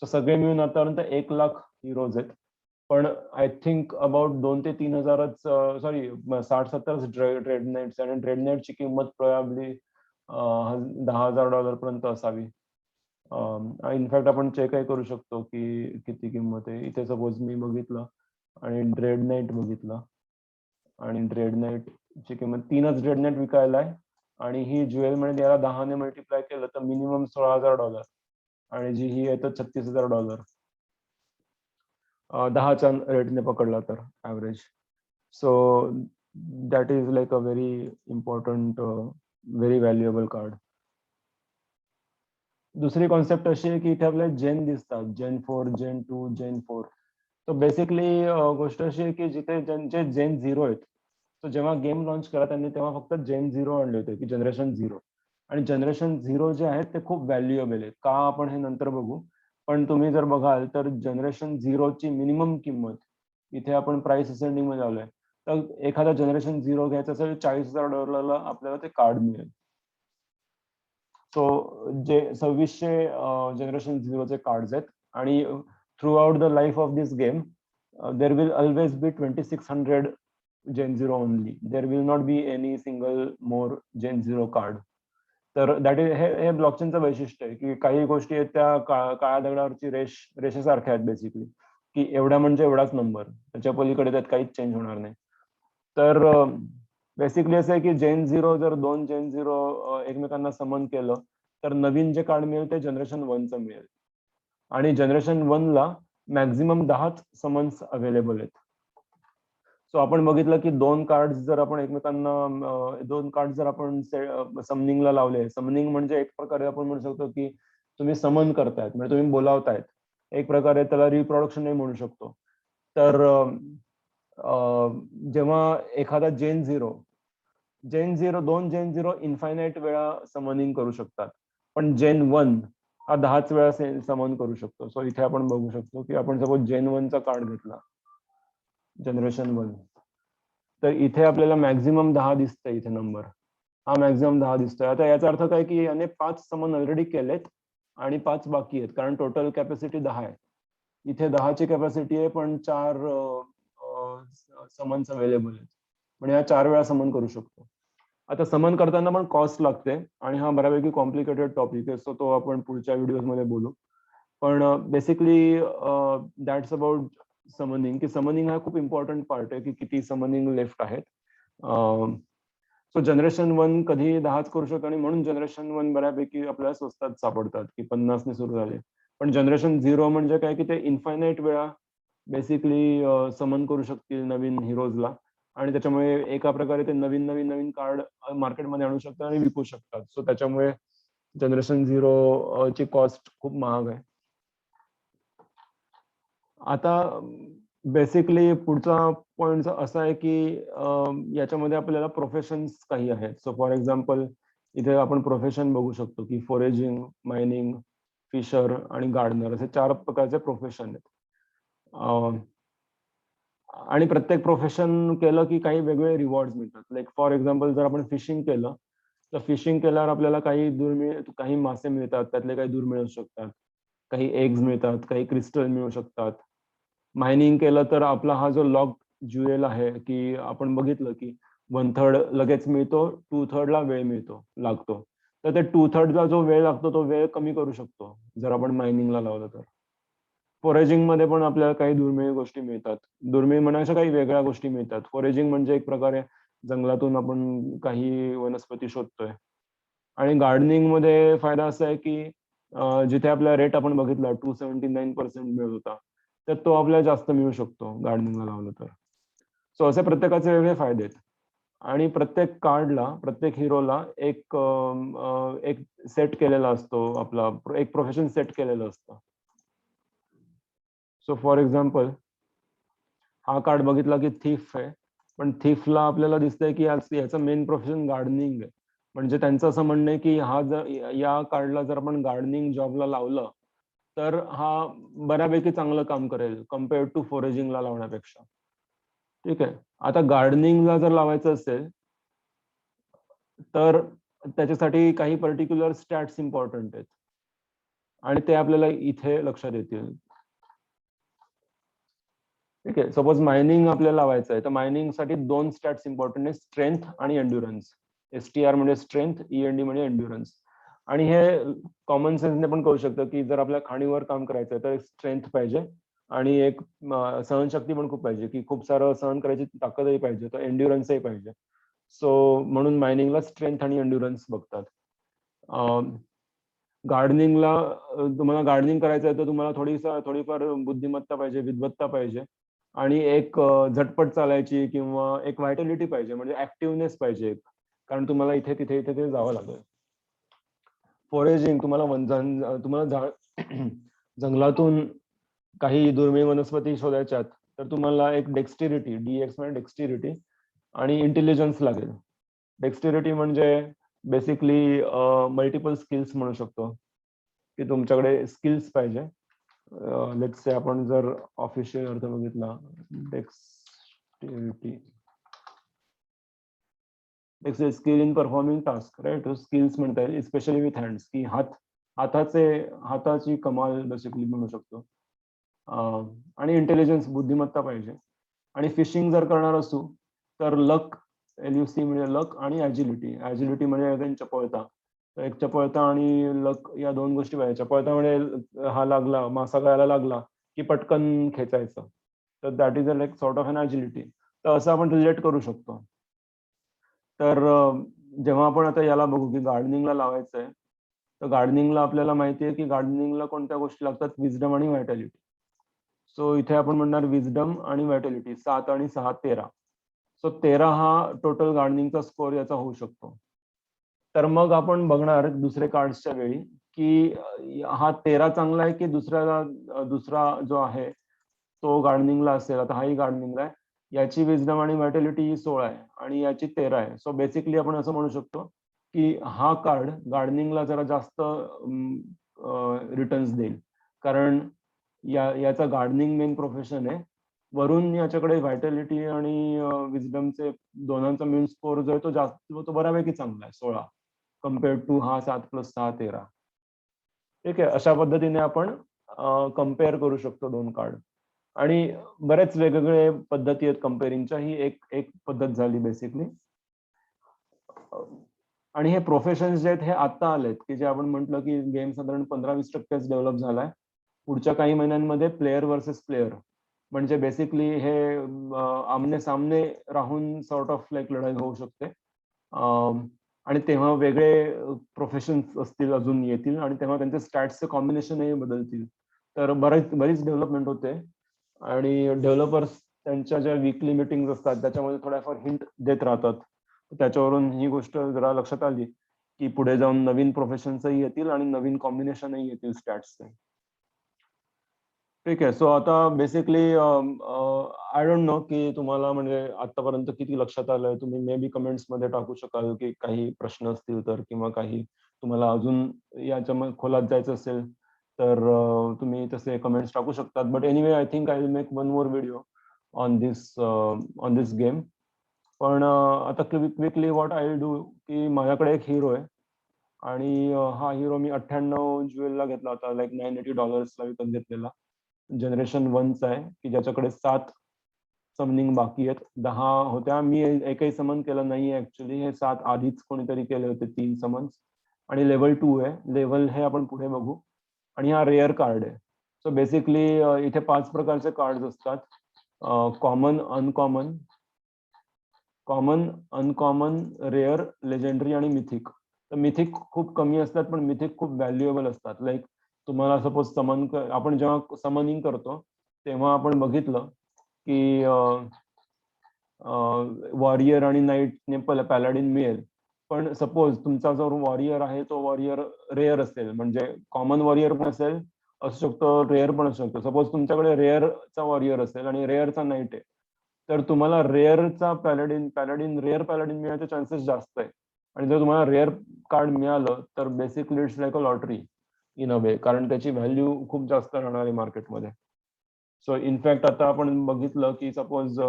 सो सगळे मिळून आतापर्यंत 1,00,000 हिरोज आहेत. पण आय थिंक अबाउट 2 ते 3,000च, सॉरी 60-70च ड्रेड नाईट्स, आणि ड्रेड नाईटची किंमत प्रॉब्ली $10,000 पर्यंत असावी. इनफॅक्ट आपण चेकही करू शकतो की किती किंमत आहे. इथे सपोज मी बघितलं आणि ड्रेड नाईट बघितलं, आणि ड्रेड नाईट ची किंमत 3च ड्रेड नाईट विकायला आहे, आणि ही ज्वेल म्हणजे याला 10ने मल्टिप्लाय केलं तर मिनिमम $16,000, आणि जी ही आहे तर $36,000 10च्या रेटने पकडला तर average. So that is like a very important, very valuable card. दुसरी कॉन्सेप्ट अशी आहे की इथे आपल्याला जेन दिसतात, जेन 4, जेन 2, जेन 4. तो बेसिकली गोष्ट अशी आहे की जिथे ज्यांचे जेन 0 आहेत, तो जेव्हा गेम लॉन्च केला त्यांनी तेव्हा फक्त जेन 0 आणले होते, की जनरेशन 0. आणि जनरेशन 0 जे आहेत ते खूप व्हॅल्युएबल आहेत का, आपण हे नंतर बघू. पण तुम्ही जर बघाल तर जनरेशन 0 ची मिनिमम किंमत, इथे आपण प्राइस असेंडिंग मध्ये आलोय, तर एखादा जनरेशन 0 घ्यायचा असेल $40,000 आपल्याला ते कार्ड मिळेल. सो जे 2600 जनरेशन 0चे कार्ड्स आहेत, आणि throughout the life of this game there will always be 2600 gen 0 only. There will not be any single more gen 0 card. तर दॅट इज, हे ब्लॉकचेनचं वैशिष्ट्य आहे की काही गोष्टी आहेत त्या काळ्या दगडावरची रेषेसारख्या आहेत बेसिकली, की एवढा म्हणजे एवढाच नंबर, त्याच्या पलीकडे त्यात काहीच चेंज होणार नाही. तर बेसिकली असं आहे की जेन 0 जर 2 जेन 0 एकमेकांना समन केलं तर नवीन जे कार्ड मिळेल ते जनरेशन 1चं मिळेल. आणि जनरेशन 1ला मॅक्झिमम 10च समन्स अवेलेबल आहेत. सो आपण बघितलं की दोन कार्ड जर आपण समनिंगला लावले, समनिंग म्हणजे एक प्रकारे आपण म्हणू शकतो की तुम्ही समन करतायत, म्हणजे तुम्ही बोलावतायत, एक प्रकारे त्याला रिप्रोडक्शन नाही म्हणू शकतो. तर जेव्हा एखादा जेन 0 2 जेन 0 इन्फायनाईट वेळा समनिंग करू शकतात, पण जेन 1 हा 10च वेळा समन करू शकतो. सो इथे आपण बघू शकतो की आपण सपोज जेन 1चा कार्ड घेतला, जनरेशन 1, तर इथे आपल्याला मॅक्झिमम 10 दिसतंय, इथे नंबर हा मॅक्झिमम 10 दिसतोय. आता याचा अर्थ काय की याने 5 समन ऑलरेडी केलेत आणि 5 बाकी आहेत, कारण टोटल कॅपॅसिटी 10 आहे. इथे 10ची कॅपॅसिटी आहे पण 4 समन्स अवेलेबल आहेत, म्हणजे हा 4 वेळा समन करू शकतो. आता समन करताना पण कॉस्ट लागते, आणि हा बऱ्यापैकी कॉम्प्लिकेटेड टॉपिक आहे, सो तो आपण पुढच्या व्हिडिओज मध्ये बोलू. पण बेसिकली दॅट्स अबाउट समनिंग, की समनिंग हा खूप इम्पॉर्टंट पार्ट आहे की किती समनिंग लेफ्ट आहेत. सो जनरेशन 1 कधी 10च करू शकतो, आणि म्हणून जनरेशन 1 बऱ्यापैकी आपल्याला स्वस्तात सापडतात की 50ने सुरू झाले. पण जनरेशन 0 म्हणजे काय की ते इन्फायनाईट वेळा बेसिकली समन करू शकतील नवीन हिरोजला, आणि त्याच्यामुळे एका प्रकारे ते नवीन नवीन नवीन कार्ड मार्केटमध्ये आणू शकतात आणि विकू शकतात. सो त्याच्यामुळे जनरेशन 0 ची कॉस्ट खूप महाग आहे. आता बेसिकली पुढचा पॉइंट असा आहे की याच्यामध्ये आपल्याला प्रोफेशन्स काही आहेत. सो फॉर एक्झाम्पल इथे आपण प्रोफेशन बघू शकतो की फॉरेजिंग, मायनिंग, फिशर आणि गार्डनर असे 4 प्रकारचे प्रोफेशन आहेत. आणि प्रत्येक प्रोफेशन केलं की काही वेगवेगळे रिवॉर्ड्स मिळतात. लाईक फॉर एक्झाम्पल जर आपण फिशिंग केलं, तर फिशिंग केल्यावर आपल्याला काही मासे मिळतात, त्यातले काही दुर्मिळ असू शकतात. काही एग्ज मिळतात, काही क्रिस्टल मिळू शकतात. मायनिंग केलं तर आपला हा जो लॉक ज्युएल आहे, की आपण बघितलं की 1/3 लगेच मिळतो, 2/3 ला वेळ लागतो. तर ते 2/3 ला जो वेळ लागतो, तो वेळ कमी करू शकतो, जर आपण मायनिंगला लावलं तर. फॉरेजिंग मध्ये पण आपल्याला काही दुर्मिळ गोष्टी मिळतात. दुर्मिळ म्हणण्याच्या काही वेगळ्या गोष्टी मिळतात. फॉरेजिंग म्हणजे एक प्रकारे जंगलातून आपण काही वनस्पती शोधतोय. आणि गार्डनिंग मध्ये फायदा असा आहे की जिथे आपला रेट आपण बघितला 279% मिळत होता, तर तो आपल्याला जास्त मिळू शकतो गार्डनिंगला लावलं तर. सो असे प्रत्येकाचे वेगळे फायदे आहेत. आणि प्रत्येक कार्डला, प्रत्येक हिरोला एक सेट केलेला असतो, आपला एक प्रोफेशन सेट केलेलं असतं. सो फॉर एक्झाम्पल हा कार्ड बघितला की थीफ आहे, पण थीफला आपल्याला दिसतंय की याचं मेन प्रोफेशन गार्डनिंग आहे. म्हणजे त्यांचं असं म्हणणं आहे की हा जर या कार्डला जर आपण गार्डनिंग जॉबला लावलं, तर हा बऱ्यापैकी चांगलं काम करेल कम्पेअर्ड टू फॉरेजिंगला लावण्यापेक्षा. ठीक आहे. आता गार्डनिंगला जर लावायचं असेल, तर त्याच्यासाठी काही पर्टिक्युलर स्टॅट्स इम्पॉर्टंट आहेत आणि ते आपल्याला इथे लक्षात येतील. ठीक आहे. सपोज मायनिंग आपल्याला लावायचं आहे, तर मायनिंगसाठी 2 स्टॅट्स इम्पॉर्टंट आहेत, स्ट्रेंथ आणि एंड्युरन्स. STR म्हणजे स्ट्रेंथ, END म्हणजे एंड्युरन्स. आणि हे कॉमन सेन्सने पण कळू शकतं की जर आपल्या खाणीवर काम करायचं आहे, तर एक स्ट्रेंथ पाहिजे आणि एक सहनशक्ती पण खूप पाहिजे, की खूप सारं सहन करायची ताकदही पाहिजे, तर एंड्युरन्सही पाहिजे. सो म्हणून मायनिंगला स्ट्रेंथ आणि एंड्युरन्स बघतात. गार्डनिंगला तुम्हाला गार्डनिंग करायचं आहे, तर तुम्हाला थोडीफार बुद्धिमत्ता पाहिजे, विद्वत्ता पाहिजे आणि एक झटपट चालायची किंवा एक व्हायटॅलिटी पाहिजे, म्हणजे ऍक्टिव्हनेस पाहिजे एक. कारण तुम्हाला इथे तिथे इथे ते जावं लागेल. फॉरेजिंग तुम्हाला जंगलातून काही दुर्मिळ वनस्पती शोधायच्यात, तर तुम्हाला एक डेक्स्टिरिटी, DX म्हणजे डेक्स्टिरिटी आणि इंटेलिजन्स लागेल. डेक्स्टिरिटी म्हणजे बेसिकली मल्टिपल स्किल्स म्हणू शकतो, की तुमच्याकडे स्किल्स पाहिजे. लेट्स से आपण जर ऑफिशियल अर्थ बघितला, dexterity skill in performing task, right. Skills म्हणता येईल, स्पेशली विथ हँड्स, की हाताची कमाल बेसिकली म्हणू शकतो. आणि इंटेलिजन्स, बुद्धिमत्ता पाहिजे. आणि फिशिंग जर करणार असू, तर लक, LUC म्हणजे लक आणि ॲजिलिटी म्हणजे चपळता. तर एक चपळता आणि लक या 2 गोष्टी पाहिजे. चपळता म्हणजे मासा गळायला लागला की पटकन खेचायचं. तर that is like sort of an agility. तर असं आपण रिलेट करू शकतो. तर जेव्हा आपण आता याला बघू की गार्डनिंगला लावायचं आहे, तर गार्डनिंगला आपल्याला माहिती आहे की गार्डनिंगला कोणत्या गोष्टी लागतात, विजडम आणि व्हायटॅलिटी. सो इथे आपण म्हणणार विजडम आणि व्हायटॅलिटी 7 आणि 6 13. सो 13 हा टोटल गार्डनिंगचा स्कोर याचा होऊ शकतो. तर मग आपण बघणार दुसरे कार्ड्सच्या वेळी की हा 13 चांगला आहे की दुसरा जो आहे तो गार्डनिंगला असेल. आता हाही गार्डनिंगला आहे. याची विजडम आणि व्हायटॅलिटी 16 आहे आणि याची 13 आहे. सो बेसिकली आपण असं म्हणू शकतो की हा कार्ड गार्डनिंगला जरा जास्त रिटर्न्स देईल. कारण याचा गार्डनिंग मेन प्रोफेशन आहे. वरून याच्याकडे व्हायटॅलिटी आणि विजडमचे दोघांचा मिळून स्कोर जो आहे तो जास्त, तो बऱ्यापैकी चांगला आहे, 16 कम्पेअर्ड टू हा 7 + 6 13. ठीक आहे. अशा पद्धतीने आपण कम्पेअर करू शकतो 2 कार्ड. आणि बरेच वेगवेगळे पद्धती आहेत कम्पेअरिंगच्या. ही एक एक पद्धत झाली बेसिकली. आणि हे प्रोफेशन्स जे आहेत हे आता आलेत, की जे आपण म्हटलं की गेम साधारण 15-20% डेव्हलप झालाय. पुढच्या काही महिन्यांमध्ये प्लेयर वर्सेस प्लेयर, म्हणजे बेसिकली हे आमने-सामने राहून सॉर्ट ऑफ लाईक लढाई होऊ शकते. आणि तेव्हा वेगळे प्रोफेशन्स असतील, अजून येतील आणि तेव्हा त्यांच्या स्टॅट्सचे कॉम्बिनेशनही बदलतील. तर बरीच डेव्हलपमेंट होते. आणि डेव्हलपर्स त्यांच्या ज्या वीकली मीटिंग असतात त्याच्यामध्ये थोड्याफार हिंट देत राहतात. त्याच्यावरून ही गोष्ट जरा लक्षात आली की पुढे जाऊन नवीन प्रोफेशन्सही येतील आणि नवीन कॉम्बिनेशनही येतील स्टॅट्सचे. ठीक आहे. सो आता बेसिकली आय डोंट नो की तुम्हाला म्हणजे आतापर्यंत किती लक्षात आलंय. तुम्ही मे बी कमेंट्समध्ये टाकू शकाल की काही प्रश्न असतील तर किंवा काही तुम्हाला अजून याच्या खोलात जायचं असेल तर तुम्ही तसे कमेंट्स टाकू शकतात. But anyway I think I will make one more video on this game. पण आता quickly what I will do की माझ्याकडे एक हिरो आहे आणि हा हिरो मी 98 ज्वेलला घेतला होता, लाईक $980 विकत घेतलेला. जनरेशन 1चा आहे की ज्याच्याकडे 7 समनिंग बाकी आहेत. 10 होत्या. मी एकही समन केलं नाहीये ऍक्च्युली. हे 7 आधीच कोणीतरी केले होते 3 समन्स. आणि लेव्हल 2 आहे. लेव्हल हे आपण पुढे बघू. आणि हा रेअर कार्ड आहे. सो बेसिकली इथे 5 प्रकारचे कार्ड असतात. Common, uncommon, common, uncommon, rare, legendary आणि मिथिक. तर मिथिक खूप कमी असतात पण मिथिक खूप व्हॅल्युएबल असतात. लाईक तुम्हाला सपोज आपण जेव्हा समनिंग करतो तेव्हा आपण बघितलं की वॉरियर आणि नाईटने पॅलाडिन मिळेल. पण सपोज तुमचा जो वॉरियर आहे तो वॉरियर रेअर असेल, म्हणजे कॉमन वॉरियर पण असू शकतो, रेअर पण असू शकतो. सपोज तुमच्याकडे रेअरचा वॉरियर असेल आणि रेअरचा नाईट आहे, तर तुम्हाला रेअरचा पॅलाडिन रेअर पॅलाडिन मिळायचे चान्सेस जास्त आहे. आणि जर तुम्हाला रेअर कार्ड मिळालं तर basically it's like a lottery in a way, कारण त्याची व्हॅल्यू खूप जास्त राहणार आहे मार्केटमध्ये. सो इनफॅक्ट आता आपण बघितलं की सपोज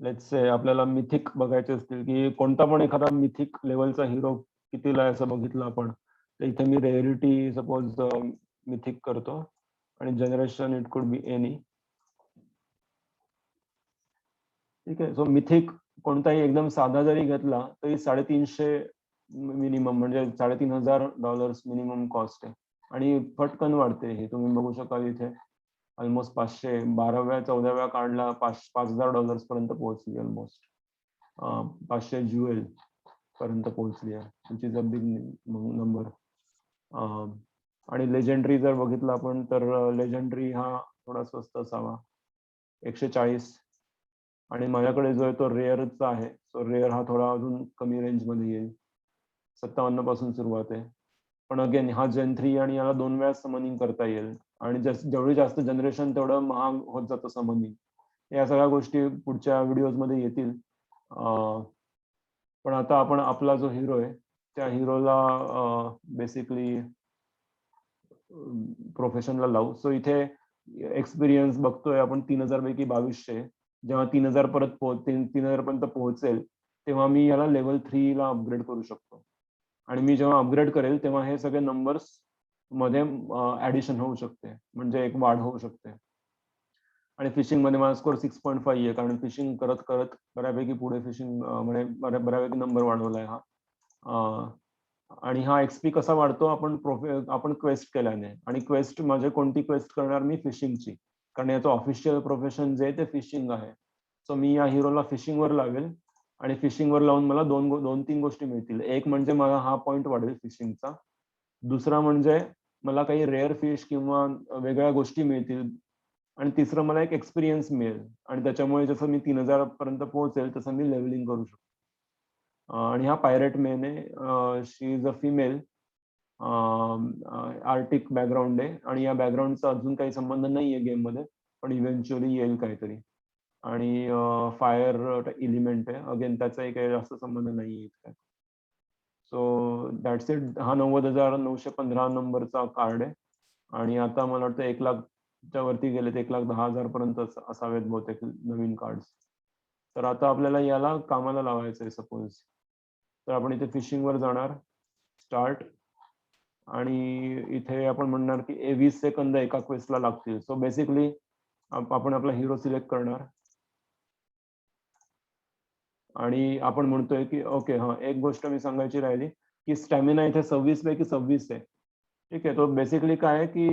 लेट्स से आपल्याला मिथिक बघायचे असतील की कोणता पण एखादा मिथिक लेवलचा हिरो कितीला आहे असं बघितलं आपण, तर इथे मी रेअरिटी सपोज मिथिक करतो आणि generation it could be any. ठीक आहे. सो मिथिक कोणताही एकदम साधा जरी घेतला तरी 350 मिनिमम, म्हणजे $3500 मिनिमम कॉस्ट आहे. आणि पटकन वाढते हे तुम्ही बघू शकाल इथे. ऑलमोस्ट 500, 12व्या 14व्या कार्डला $5000 पर्यंत पोहोचली ऑलमोस्ट. 500 ज्युएल पर्यंत पोहोचली आहे, which is a big number. आणि लेजेंडरी जर बघितलं आपण तर लेजेंडरी हा थोडा स्वस्त असावा, 140. आणि माझ्याकडे जो आहे तो रेअरचा आहे. सो रेअर हा थोडा अजून कमी रेंजमध्ये येईल, 57 पासून सुरुवात आहे. पण अगेन हा जेन 3 आणि याला 2 वेळा समनिंग करता येईल. आणि जेवढी जास्त जनरेशन तेवढं महाग होत जातं समनिंग. या सगळ्या गोष्टी पुढच्या व्हिडिओजमध्ये येतील. पण आता आपण आपला जो हिरो आहे त्या हिरोला बेसिकली प्रोफेशनला लावू. सो इथे एक्सपिरियन्स बघतोय आपण 3000 पैकी 2200. जेव्हा 3000 3000 पर्यंत पोहोचेल तेव्हा मी याला लेवल 3 ला अपग्रेड करू शकतो. आणि मी जेव्हा अपग्रेड करेल तेव्हा हे सगळे नंबर्स मध्ये ऍडिशन होऊ शकते, म्हणजे एक वाढ होऊ शकते. आणि फिशिंग मध्ये माझा स्कोर 6.5 आहे, कारण फिशिंग करत करत बऱ्यापैकी पुढे फिशिंग म्हणजे बऱ्यापैकी नंबर वाढवलाय हा. आणि हा एक्सपी कसा वाढतो, आपण क्वेस्ट केल्याने. आणि क्वेस्ट म्हणजे कोणती क्वेस्ट करणार मी, फिशिंगची, कारण याचं ऑफिशियल प्रोफेशन जे आहे ते फिशिंग आहे. सो मी या हिरोला फिशिंगवर लावेल आणि फिशिंगवर लावून मला 2-3 गोष्टी मिळतील. एक म्हणजे मला हा पॉइंट वाढेल फिशिंगचा. दुसरा म्हणजे मला काही रेअर फिश किंवा वेगळ्या गोष्टी मिळतील. आणि तिसरं मला एक एक्सपिरियन्स मिळेल. आणि त्याच्यामुळे जसं मी 3000 पर्यंत पोहोचेल तसं मी लेवलिंग करू शकतो. आणि हा पायरेट मेन आहे. She is a female. Arctic background आहे आणि या बॅकग्राऊंडचा अजून काही संबंध नाहीये गेम मध्ये, पण इव्हेंच्युअली येईल काहीतरी. आणि फायर एलिमेंट आहे. अगेन त्याचाही काही जास्त संबंध नाहीये इतका. So that's it. हा 90,915 नंबरचा कार्ड आहे. आणि आता मला वाटतं 1,00,000च्या वरती गेले, 1,10,000 पर्यंत असावेत बहुतेक नवीन कार्ड. तर आता आपल्याला याला कामाला लावायचं आहे सपोज. तर आपण इथे फिशिंग वर जाणार, स्टार्ट. आणि इथे आपण म्हणणार की 20 सेकंद एका क्वेस्टला लागतील. सो बेसिकली आपण आपला हिरो सिलेक्ट करणार आणि आपण म्हणतोय की ओके, हा एक गोष्ट मी सांगायची राहिली की स्टॅमिना इथे 26 पैकी 26 आहे. ठीक आहे. तो बेसिकली काय आहे की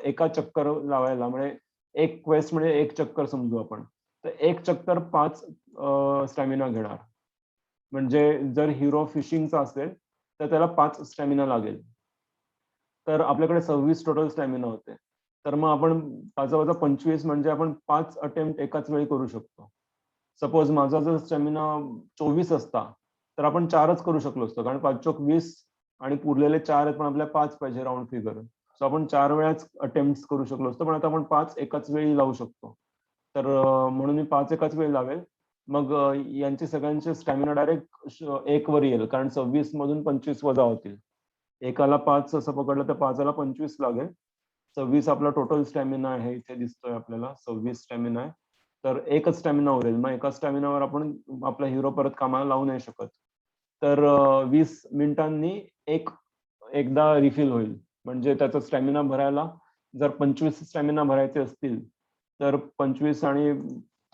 एका चक्कर लावायला, म्हणजे एक क्वेस्ट म्हणजे एक चक्कर समजू आपण, तर एक चक्कर 5 स्टॅमिना घेणार. म्हणजे जर हिरो फिशिंगचा असेल तर त्याला 5 स्टॅमिना लागेल. तर आपल्याकडे 26 टोटल स्टॅमिना होते. तर मग आपण 5-25 म्हणजे आपण 5 अटेम्प्ट एकाच वेळी करू शकतो. सपोज माझा जर स्टॅमिना 24 असता तर आपण 4च करू शकलो असतो, कारण 5-20 आणि उरलेले 4 आहेत, पण आपल्याला 5 पाहिजे राउंड फिगर. सो आपण 4 वेळाच अटेम्प्ट करू शकलो असतो, पण आता आपण 5 एकाच वेळी लावू शकतो. तर म्हणून मी 5 एकाच वेळी लावेल. मग यांचे सगळ्यांचे स्टॅमिना डायरेक्ट 1 वर येईल, कारण 26 मधून 25 वजा होतील. एकाला 5 असं पकडलं तर 5 25 लागेल. 26 आपला टोटल स्टॅमिना आहे, इथे दिसतोय आपल्याला 26 स्टॅमिना आहे. तर एकच स्टॅमिना उरेल. मग एका स्टॅमिनावर आपण आपला हिरो परत कामाला लावू नाही शकत. तर 20 मिनिटांनी एकदा रिफिल होईल. म्हणजे त्याचा स्टॅमिना भरायला जर 25 स्टॅमिना भरायचे असतील तर 25 आणि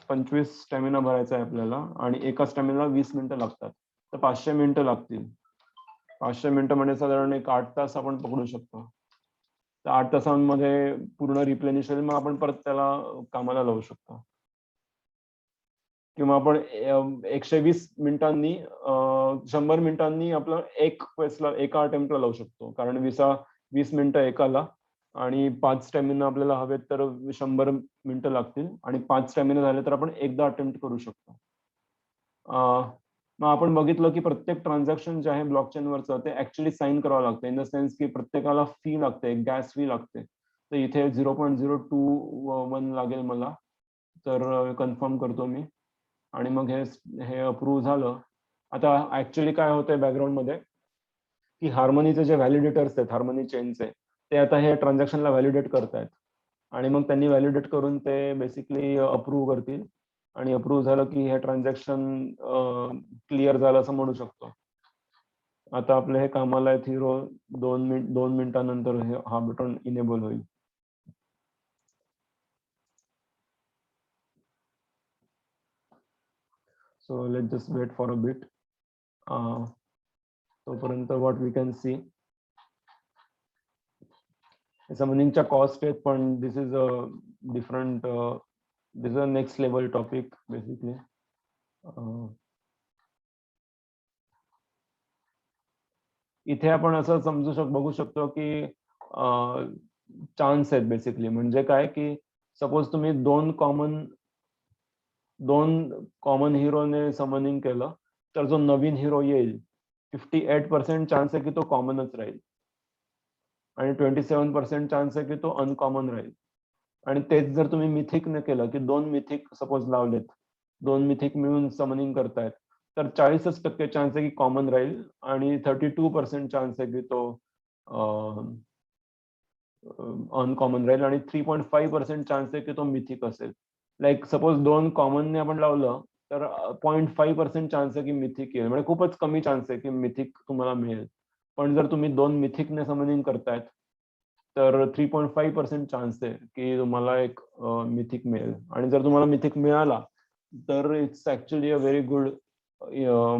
25 स्टॅमिना भरायचा आहे आपल्याला, आणि एका स्टॅमिनाला 20 मिनिटं लागतात. तर 500 मिनिटं लागतील. 500 मिनिटं म्हणजे साधारण एक 8 तास आपण पकडू शकतो. तर 8 तासांमध्ये पूर्ण रिप्लेनिश होईल. मग आपण परत त्याला कामाला लावू शकतो. किंवा आपण 120 मिनिटांनी 100 मिनिटांनी आपलं एक क्वेस्टला एका अटेम्प्टला लावू शकतो. कारण 20 मिनिटं एकाला आणि 5 स्टॅमिना आपल्याला हवेत, तर 100 मिनिटं लागतील, आणि 5 स्टॅमिना झाले तर आपण एकदा अटेम्प्ट करू शकतो. मग आपण बघितलं की प्रत्येक ट्रान्झॅक्शन जे आहे ब्लॉकचेनवरचं ते ऍक्च्युली साइन करावं लागतं. इन द सेन्स की प्रत्येकाला फी लागते, एक गॅस फी लागते. तर इथे 0.021 लागेल मला. तर कन्फर्म करतो मी, आणि मग हे अप्रूव्ह झालं. आता ऍक्च्युली काय होतंय बॅकग्राऊंडमध्ये, की हार्मनीचे जे व्हॅलिडेटर्स आहेत, हार्मनी चेनचे, ते आता हे ट्रान्झॅक्शनला व्हॅलिडेट करतायत. आणि मग त्यांनी व्हॅलिडेट करून ते बेसिकली अप्रूव्ह करतील, आणि अप्रूव्ह झालं की हे ट्रान्झॅक्शन क्लिअर झालं असं म्हणू शकतो. आता आपले हे कामाला आहेत हिरो. 2 मिनिटानंतर हा बटन इनेबल होईल. So let's just wait for a bit. तोपर्यंत what we can see, समनिंगच्या कॉस्ट आहेत, पण this is a different, this is a next level topic basically. इथे आपण असं बघू शकतो की चान्स आहेत बेसिकली. म्हणजे काय की सपोज तुम्ही दोन कॉमन हिरोने समनिंग केलं, तर जो नवीन हिरो येईल 58% चान्स आहे की तो कॉमनच राहील, आणि 27% चान्स आहे की तो अनकॉमन राहील. आणि तेच जर तुम्ही मिथिकने केलं, की 2 मिथिक सपोज लावलेत, 2 मिथिक मिळून समनिंग करतायत, तर 40% चान्स आहे की कॉमन राहील, आणि 32% चान्स आहे की तो अनकॉमन राहील, आणि 3.5% चान्स आहे की तो मिथिक असेल. लाईक सपोज 2 कॉमनने आपण लावलं तर 0.5% चान्स आहे की मिथिक येईल. म्हणजे खूपच कमी चान्स आहे की मिथिक तुम्हाला मिळेल. पण जर तुम्ही 2 मिथिकने समनिंग करतायत तर 3.5% चान्स आहे की तुम्हाला एक मिथिक मिळेल. आणि जर तुम्हाला मिथिक मिळाला तर it's actually a very good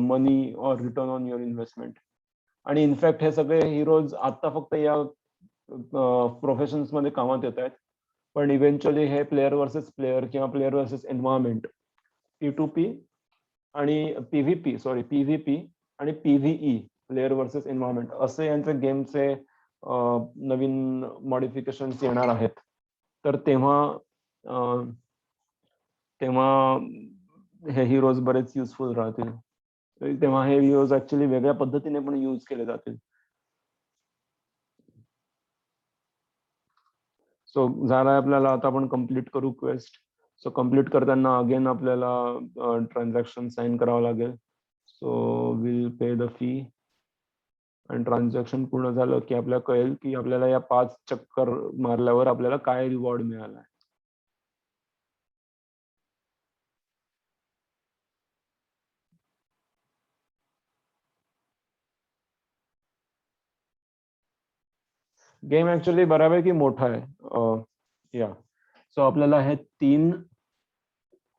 money or return on your investment. आणि इनफॅक्ट हे सगळे हिरोज आता फक्त या प्रोफेशन्स मध्ये कामात येत आहेत, पण इव्हेंच्युअली हे प्लेअर वर्सेस प्लेअर किंवा प्लेअर वर्सेस एन्व्हायरमेंट, P2P आणि PVP आणि PVE, प्लेअर वर्सेस एन्व्हायरमेंट, असे यांचे गेमचे नवीन मॉडिफिकेशन्स येणार आहेत. तर तेव्हा हे हिरोज बरेच युजफुल राहतील. तेव्हा हे हिरोज ऍक्च्युली वेगळ्या पद्धतीने पण यूज केले जातील. सो झाला आपल्याला. आता आपण कम्प्लीट करू क्वेस्ट. सो कम्प्लीट करताना अगेन आपल्याला ट्रान्झॅक्शन साइन करावं लागेल. So will pay the fee, आणि ट्रान्झॅक्शन पूर्ण झालं की आपल्याला कळेल की आपल्याला या 5 चक्कर मारल्यावर आपल्याला काय रिवॉर्ड मिळाला. गेम ऍक्च्युअली बऱ्यापैकी मोठा आहे. या सो आपल्याला हे 3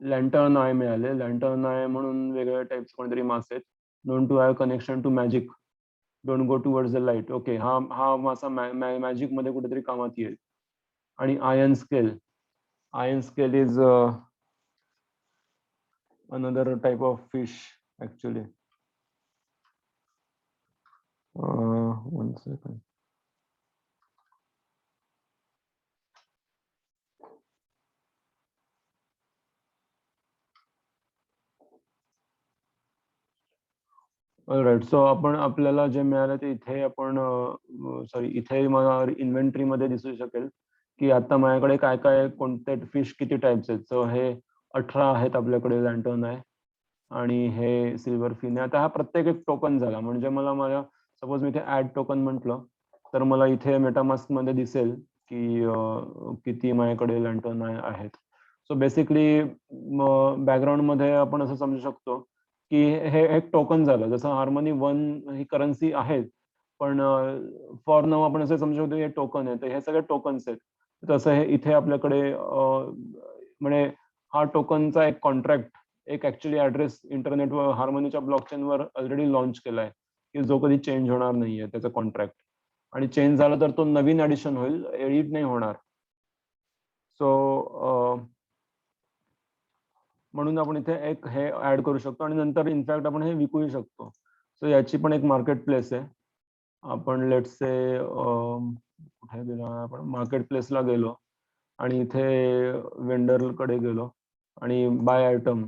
लँटर्न आय मिळाले. लँटर्न आय म्हणून वेगवेगळ्या टाइप्स कोणतरी मासे आहेत. Known to have connection to magic, don't go towards the light. Okay, हा मासा मॅजिक मध्ये कुठेतरी कामात येईल. आणि iron scale is another type of fish actually. 1 second. Right. So आपण आपल्याला जे मिळालं ते इथे आपण सॉरी इथे मला इन्व्हेंटरी मध्ये दिसू शकेल की आता माझ्याकडे काय काय कोणते फिश किती टाइप्स आहेत. सो हे 18 आहेत आपल्याकडे लँटर्न आहे आणि हे सिल्वर फिन आहे. आता हा प्रत्येक एक टोकन झाला म्हणजे मला माझ्या सपोज मी इथे ऍड टोकन म्हटलं तर मला इथे मेटामास्क मध्ये दिसेल की किती माझ्याकडे लँटर्न आहेत. सो बेसिकली बॅकग्राऊंड मध्ये आपण असं समजू शकतो की हे एक टोकन झालं. जसं हार्मनी 1 ही करन्सी आहे पण फॉर नाऊ आपण असं समजू शकतो हे टोकन आहे. तर हे सगळे टोकन्स आहेत. तसं हे इथे आपल्याकडे म्हणजे हा टोकनचा एक कॉन्ट्रॅक्ट एक ऍक्च्युली ऍड्रेस इंटरनेटवर हार्मनीच्या ब्लॉकचेनवर ऑलरेडी लॉन्च केलाय की जो कधी चेंज होणार नाहीये त्याचा कॉन्ट्रॅक्ट. आणि चेंज झाला तर तो नवीन ऍडिशन होईल, एडिट नाही होणार. सो म्हणून आपण इथे एक हे ऍड करू शकतो आणि नंतर इनफॅक्ट आपण हे विकूही शकतो. सो याची पण एक मार्केट प्लेस आहे. आपण लेट्स से कुठे गेलो आपण मार्केट प्लेसला गेलो आणि इथे वेंडर कडे गेलो आणि बाय आयटम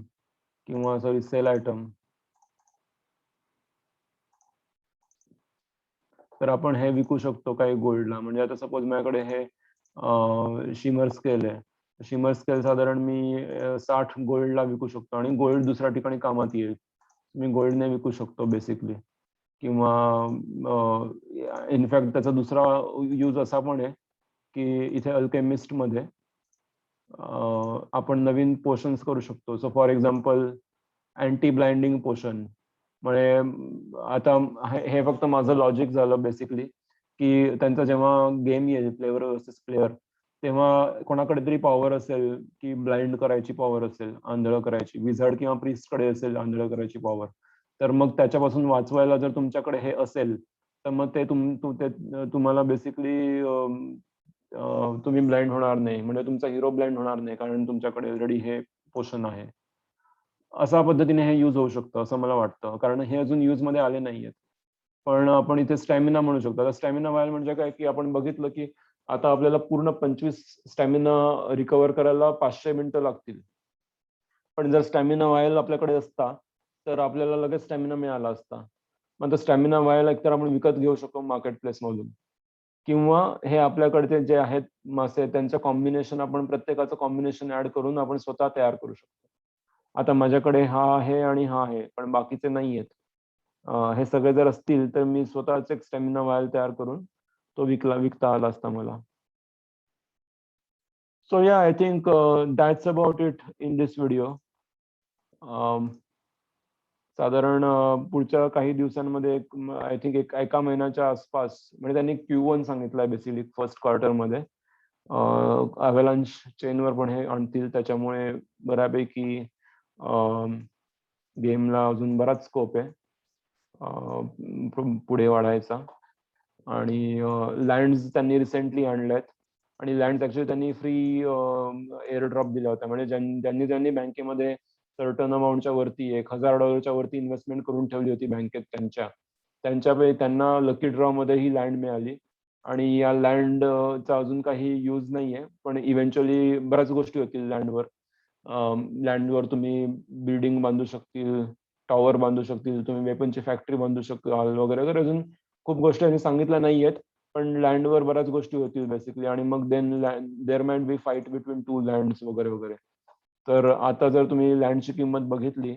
किंवा सॉरी सेल आयटम, तर आपण हे विकू शकतो काही गोल्डला. म्हणजे आता सपोज माझ्याकडे हे शिमर स्केल आहे. शिमर स्केल साधारण मी 60 गोल्डला विकू शकतो आणि गोल्ड दुसऱ्या ठिकाणी कामात येईल. मी गोल्डने विकू शकतो बेसिकली. किंवा इनफॅक्ट त्याचा दुसरा यूज असा पण आहे की इथे अल्केमिस्ट मध्ये आपण नवीन पोशन्स करू शकतो. So for example anti blinding पोशन. म्हणजे आता हे फक्त माझं लॉजिक झालं बेसिकली की त्यांचा जेव्हा गेम येईल प्लेअर वर्सेस प्लेअर तेव्हा कोणाकडे तरी पॉवर असेल की ब्लाइंड करायची पॉवर असेल, आंधळं करायची. विझार्ड किंवा प्रिस्ट कडे असेल आंधळं करायची पॉवर. तर मग त्याच्यापासून वाचवायला जर तुमच्याकडे हे असेल तर मग ते तुम्हाला बेसिकली तुम्ही ब्लाइंड होणार नाही. म्हणजे तुमचा हिरो ब्लाइंड होणार नाही कारण तुमच्याकडे ऑलरेडी हे पोशन आहे. अशा पद्धतीने हे यूज होऊ शकतं असं मला वाटतं. कारण हे अजून यूज मध्ये आले नाहीयेत. पण आपण इथे स्टॅमिना म्हणू शकतो. आता स्टॅमिना व्हायला म्हणजे काय की आपण बघितलं की आता आपल्याला पूर्ण 25 स्टॅमिना रिकव्हर करायला 500 मिनिटं लागतील. पण जर स्टॅमिना व्हायल आपल्याकडे असता तर आपल्याला लगेच स्टॅमिना मिळाला असता. मग स्टॅमिना व्हायल एकतर आपण विकत घेऊ शकतो मार्केट प्लेस मधून किंवा हे आपल्याकडचे जे आहेत मासे त्यांचं कॉम्बिनेशन आपण प्रत्येकाचं कॉम्बिनेशन ऍड करून आपण स्वतः तयार करू शकतो. आता माझ्याकडे हा आहे आणि हा आहे पण बाकीचे नाहीयेत. हे सगळे जर असतील तर मी स्वतःच एक स्टॅमिना व्हायल तयार करून तो विकता आला असता मला. सो या I think that's about it in this video. साधारण पुढच्या काही दिवसांमध्ये आय थिंक एका महिन्याच्या आसपास म्हणजे त्यांनी Q1 सांगितलंय बेसिकली फर्स्ट क्वार्टर मध्ये. अव्हलांच चेनवर पण हे आणतील त्याच्यामुळे बऱ्यापैकी गेमला अजून बराच स्कोप आहे पुढे वाढायचा. आणि लँड्स त्यांनी रिसेंटली आणल्यात आणि लँड्स ऍक्च्युली त्यांनी फ्री एअर ड्रॉप दिला होता. म्हणजे ज्यांनी बँकेमध्ये सर्टन अमाऊंटच्या वरती $1000 वरती इन्व्हेस्टमेंट करून ठेवली होती बँकेत त्यांना लकी ड्रॉ मध्ये ही लँड मिळाली. आणि या लँडचा अजून काही यूज नाहीये पण इव्हेंच्युअली बऱ्याच गोष्टी होतील लँडवर. लँडवर तुम्ही बिल्डिंग बांधू शकतील, टॉवर बांधू शकतील, तुम्ही वेपनची फॅक्टरी बांधू शकाल वगैरे वगैरे. अजून खूप गोष्टी त्यांनी सांगितल्या नाहीयेत पण लँडवर बऱ्याच गोष्टी होतील बेसिकली. आणि मग there might be fight between two lands वगैरे वगैरे. तर आता जर तुम्ही लँडची किंमत बघितली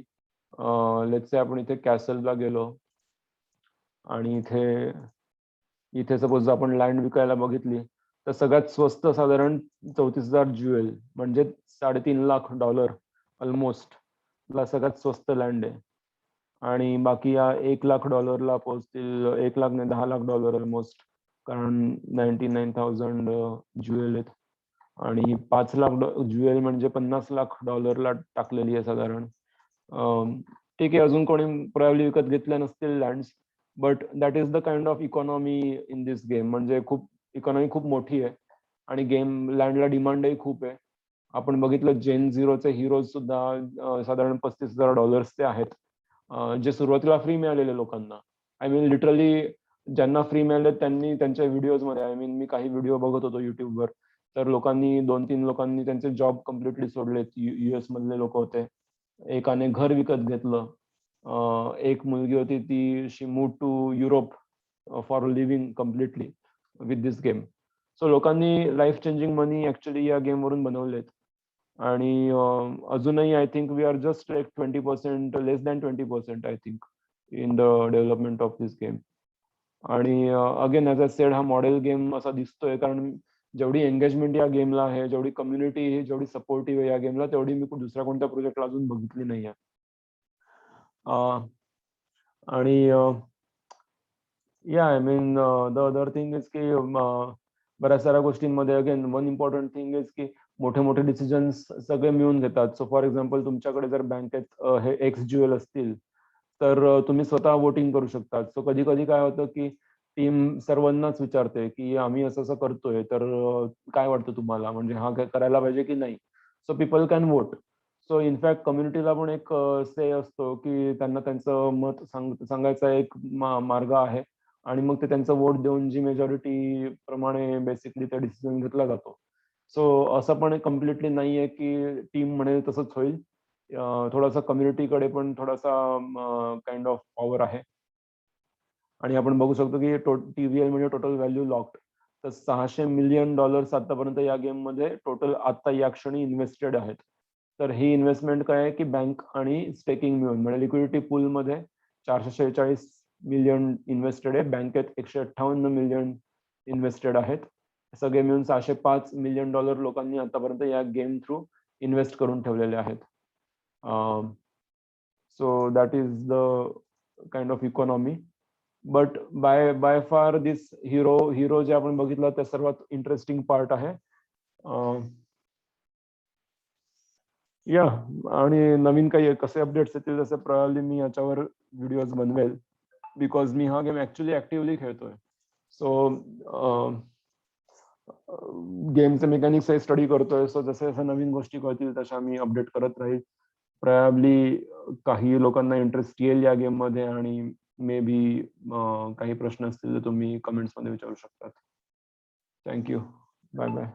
लेट्स से आपण इथे कॅसलला गेलो आणि इथे इथे सपोज आपण लँड विकायला बघितली तर सगळ्यात स्वस्त साधारण 34,000 ज्युएल म्हणजे $3.5 लाख ऑलमोस्ट ला सगळ्यात स्वस्त लँड आहे. आणि बाकी या $1 लाख पोहोचतील. 1 लाख नाही $10 लाख ऑलमोस्ट कारण 99,000 ज्युएल आहेत. आणि 5 लाख ज्युएल म्हणजे $50 लाख टाकलेली आहे साधारण. ठीक आहे अजून कोणी प्रॉब्ली विकत घेतल्या नसतील land but that is the kind of economy in this game. म्हणजे इकॉनॉमी खूप मोठी आहे आणि गेम लँडला डिमांडही खूप आहे. आपण बघितलं जेन झिरोचे हिरोज सुद्धा साधारण $35,000 आहेत जे सुरुवातीला फ्री मिळालेले लोकांना. आय मीन लिटरली ज्यांना फ्री मिळाले त्यांनी त्यांच्या व्हिडिओज मध्ये आय मीन मी काही व्हिडिओ बघत होतो युट्यूबवर तर लोकांनी 2-3 लोकांनी त्यांचे जॉब कम्प्लिटली सोडलेत. US मधले लोक होते. एकाने घर विकत घेतलं एक मुलगी होती ती she move to Europe for living completely with this game. So लोकांनी लाईफ चेंजिंग मनी ऍक्च्युली या गेम वरून बनवलेत. आणि अजूनही I think we are just like 20%, less than 20% I think in the development of this game. आणि again as I said, हा model game असा दिसतोय कारण जेवढी एंगेजमेंट या गेमला आहे, जेवढी कम्युनिटी जेवढी सपोर्टिव्ह आहे या गेमला, तेवढी मी दुसऱ्या कोणत्या प्रोजेक्टला अजून बघितली नाहीये. आणि या I mean the other thing is की बऱ्याच साऱ्या गोष्टींमध्ये again one important thing is की मोठे मोठे डिसिजन्स सगळे मिळून घेतात. सो फॉर एक्झाम्पल तुमच्याकडे जर बँकेत हे XGL असतील तर तुम्ही स्वतः वोटिंग करू शकतात. सो कधी कधी काय होतं की टीम सर्वांनाच विचारते की आम्ही असं असं करतोय तर काय वाटतं तुम्हाला, म्हणजे हा करायला पाहिजे की नाही. So people can vote. So in fact कम्युनिटीला पण एक से असतो की त्यांना त्यांचं मत सांगायचा एक मार्ग आहे. आणि मग ते त्यांचं वोट देऊन जी मेजॉरिटी प्रमाणे बेसिकली ते डिसिजन घेतला जातो. सो असं पण कम्प्लिटली नाहीये की टीम म्हणेल तसंच होईल. थोडासा कम्युनिटीकडे पण थोडासा काइंड ऑफ पॉवर आहे. आणि आपण बघू शकतो की TVL म्हणजे टोटल व्हॅल्यू लॉक्ड. तर $600 मिलियन आतापर्यंत या गेममध्ये टोटल आता या क्षणी इन्व्हेस्टेड आहेत. तर ही इन्व्हेस्टमेंट काय आहे की बँक आणि स्टेकिंग मिळून म्हणजे लिक्विडिटी पूलमध्ये 446 मिलियन इन्व्हेस्टेड आहे. बँकेत 158 मिलियन इन्व्हेस्टेड आहेत. सगळे मिळून $605 मिलियन लोकांनी आतापर्यंत या गेम थ्रू इन्व्हेस्ट करून ठेवलेले आहेत. So that is the kind of economy. But by far this hero जे आपण बघितलं ते सर्वात इंटरेस्टिंग पार्ट आहे. या आणि नवीन काही कसे अपडेट्स येतील तसे प्रॉब्ली मी याच्यावर व्हिडिओज बनवेल, बिकॉज मी हा गेम ऍक्च्युली ऍक्टिव्हली खेळतोय. सो गेमचे मेकॅनिक्स स्टडी करतोय. सो जसे जसे नवीन गोष्टी कळतील तशा मी अपडेट करत राहील. प्रॉब्ली काही लोकांना इंटरेस्ट येईल या गेम मध्ये आणि मे बी काही प्रश्न असतील तर तुम्ही कमेंट्स मध्ये विचारू शकतात. थँक्यू. Bye bye.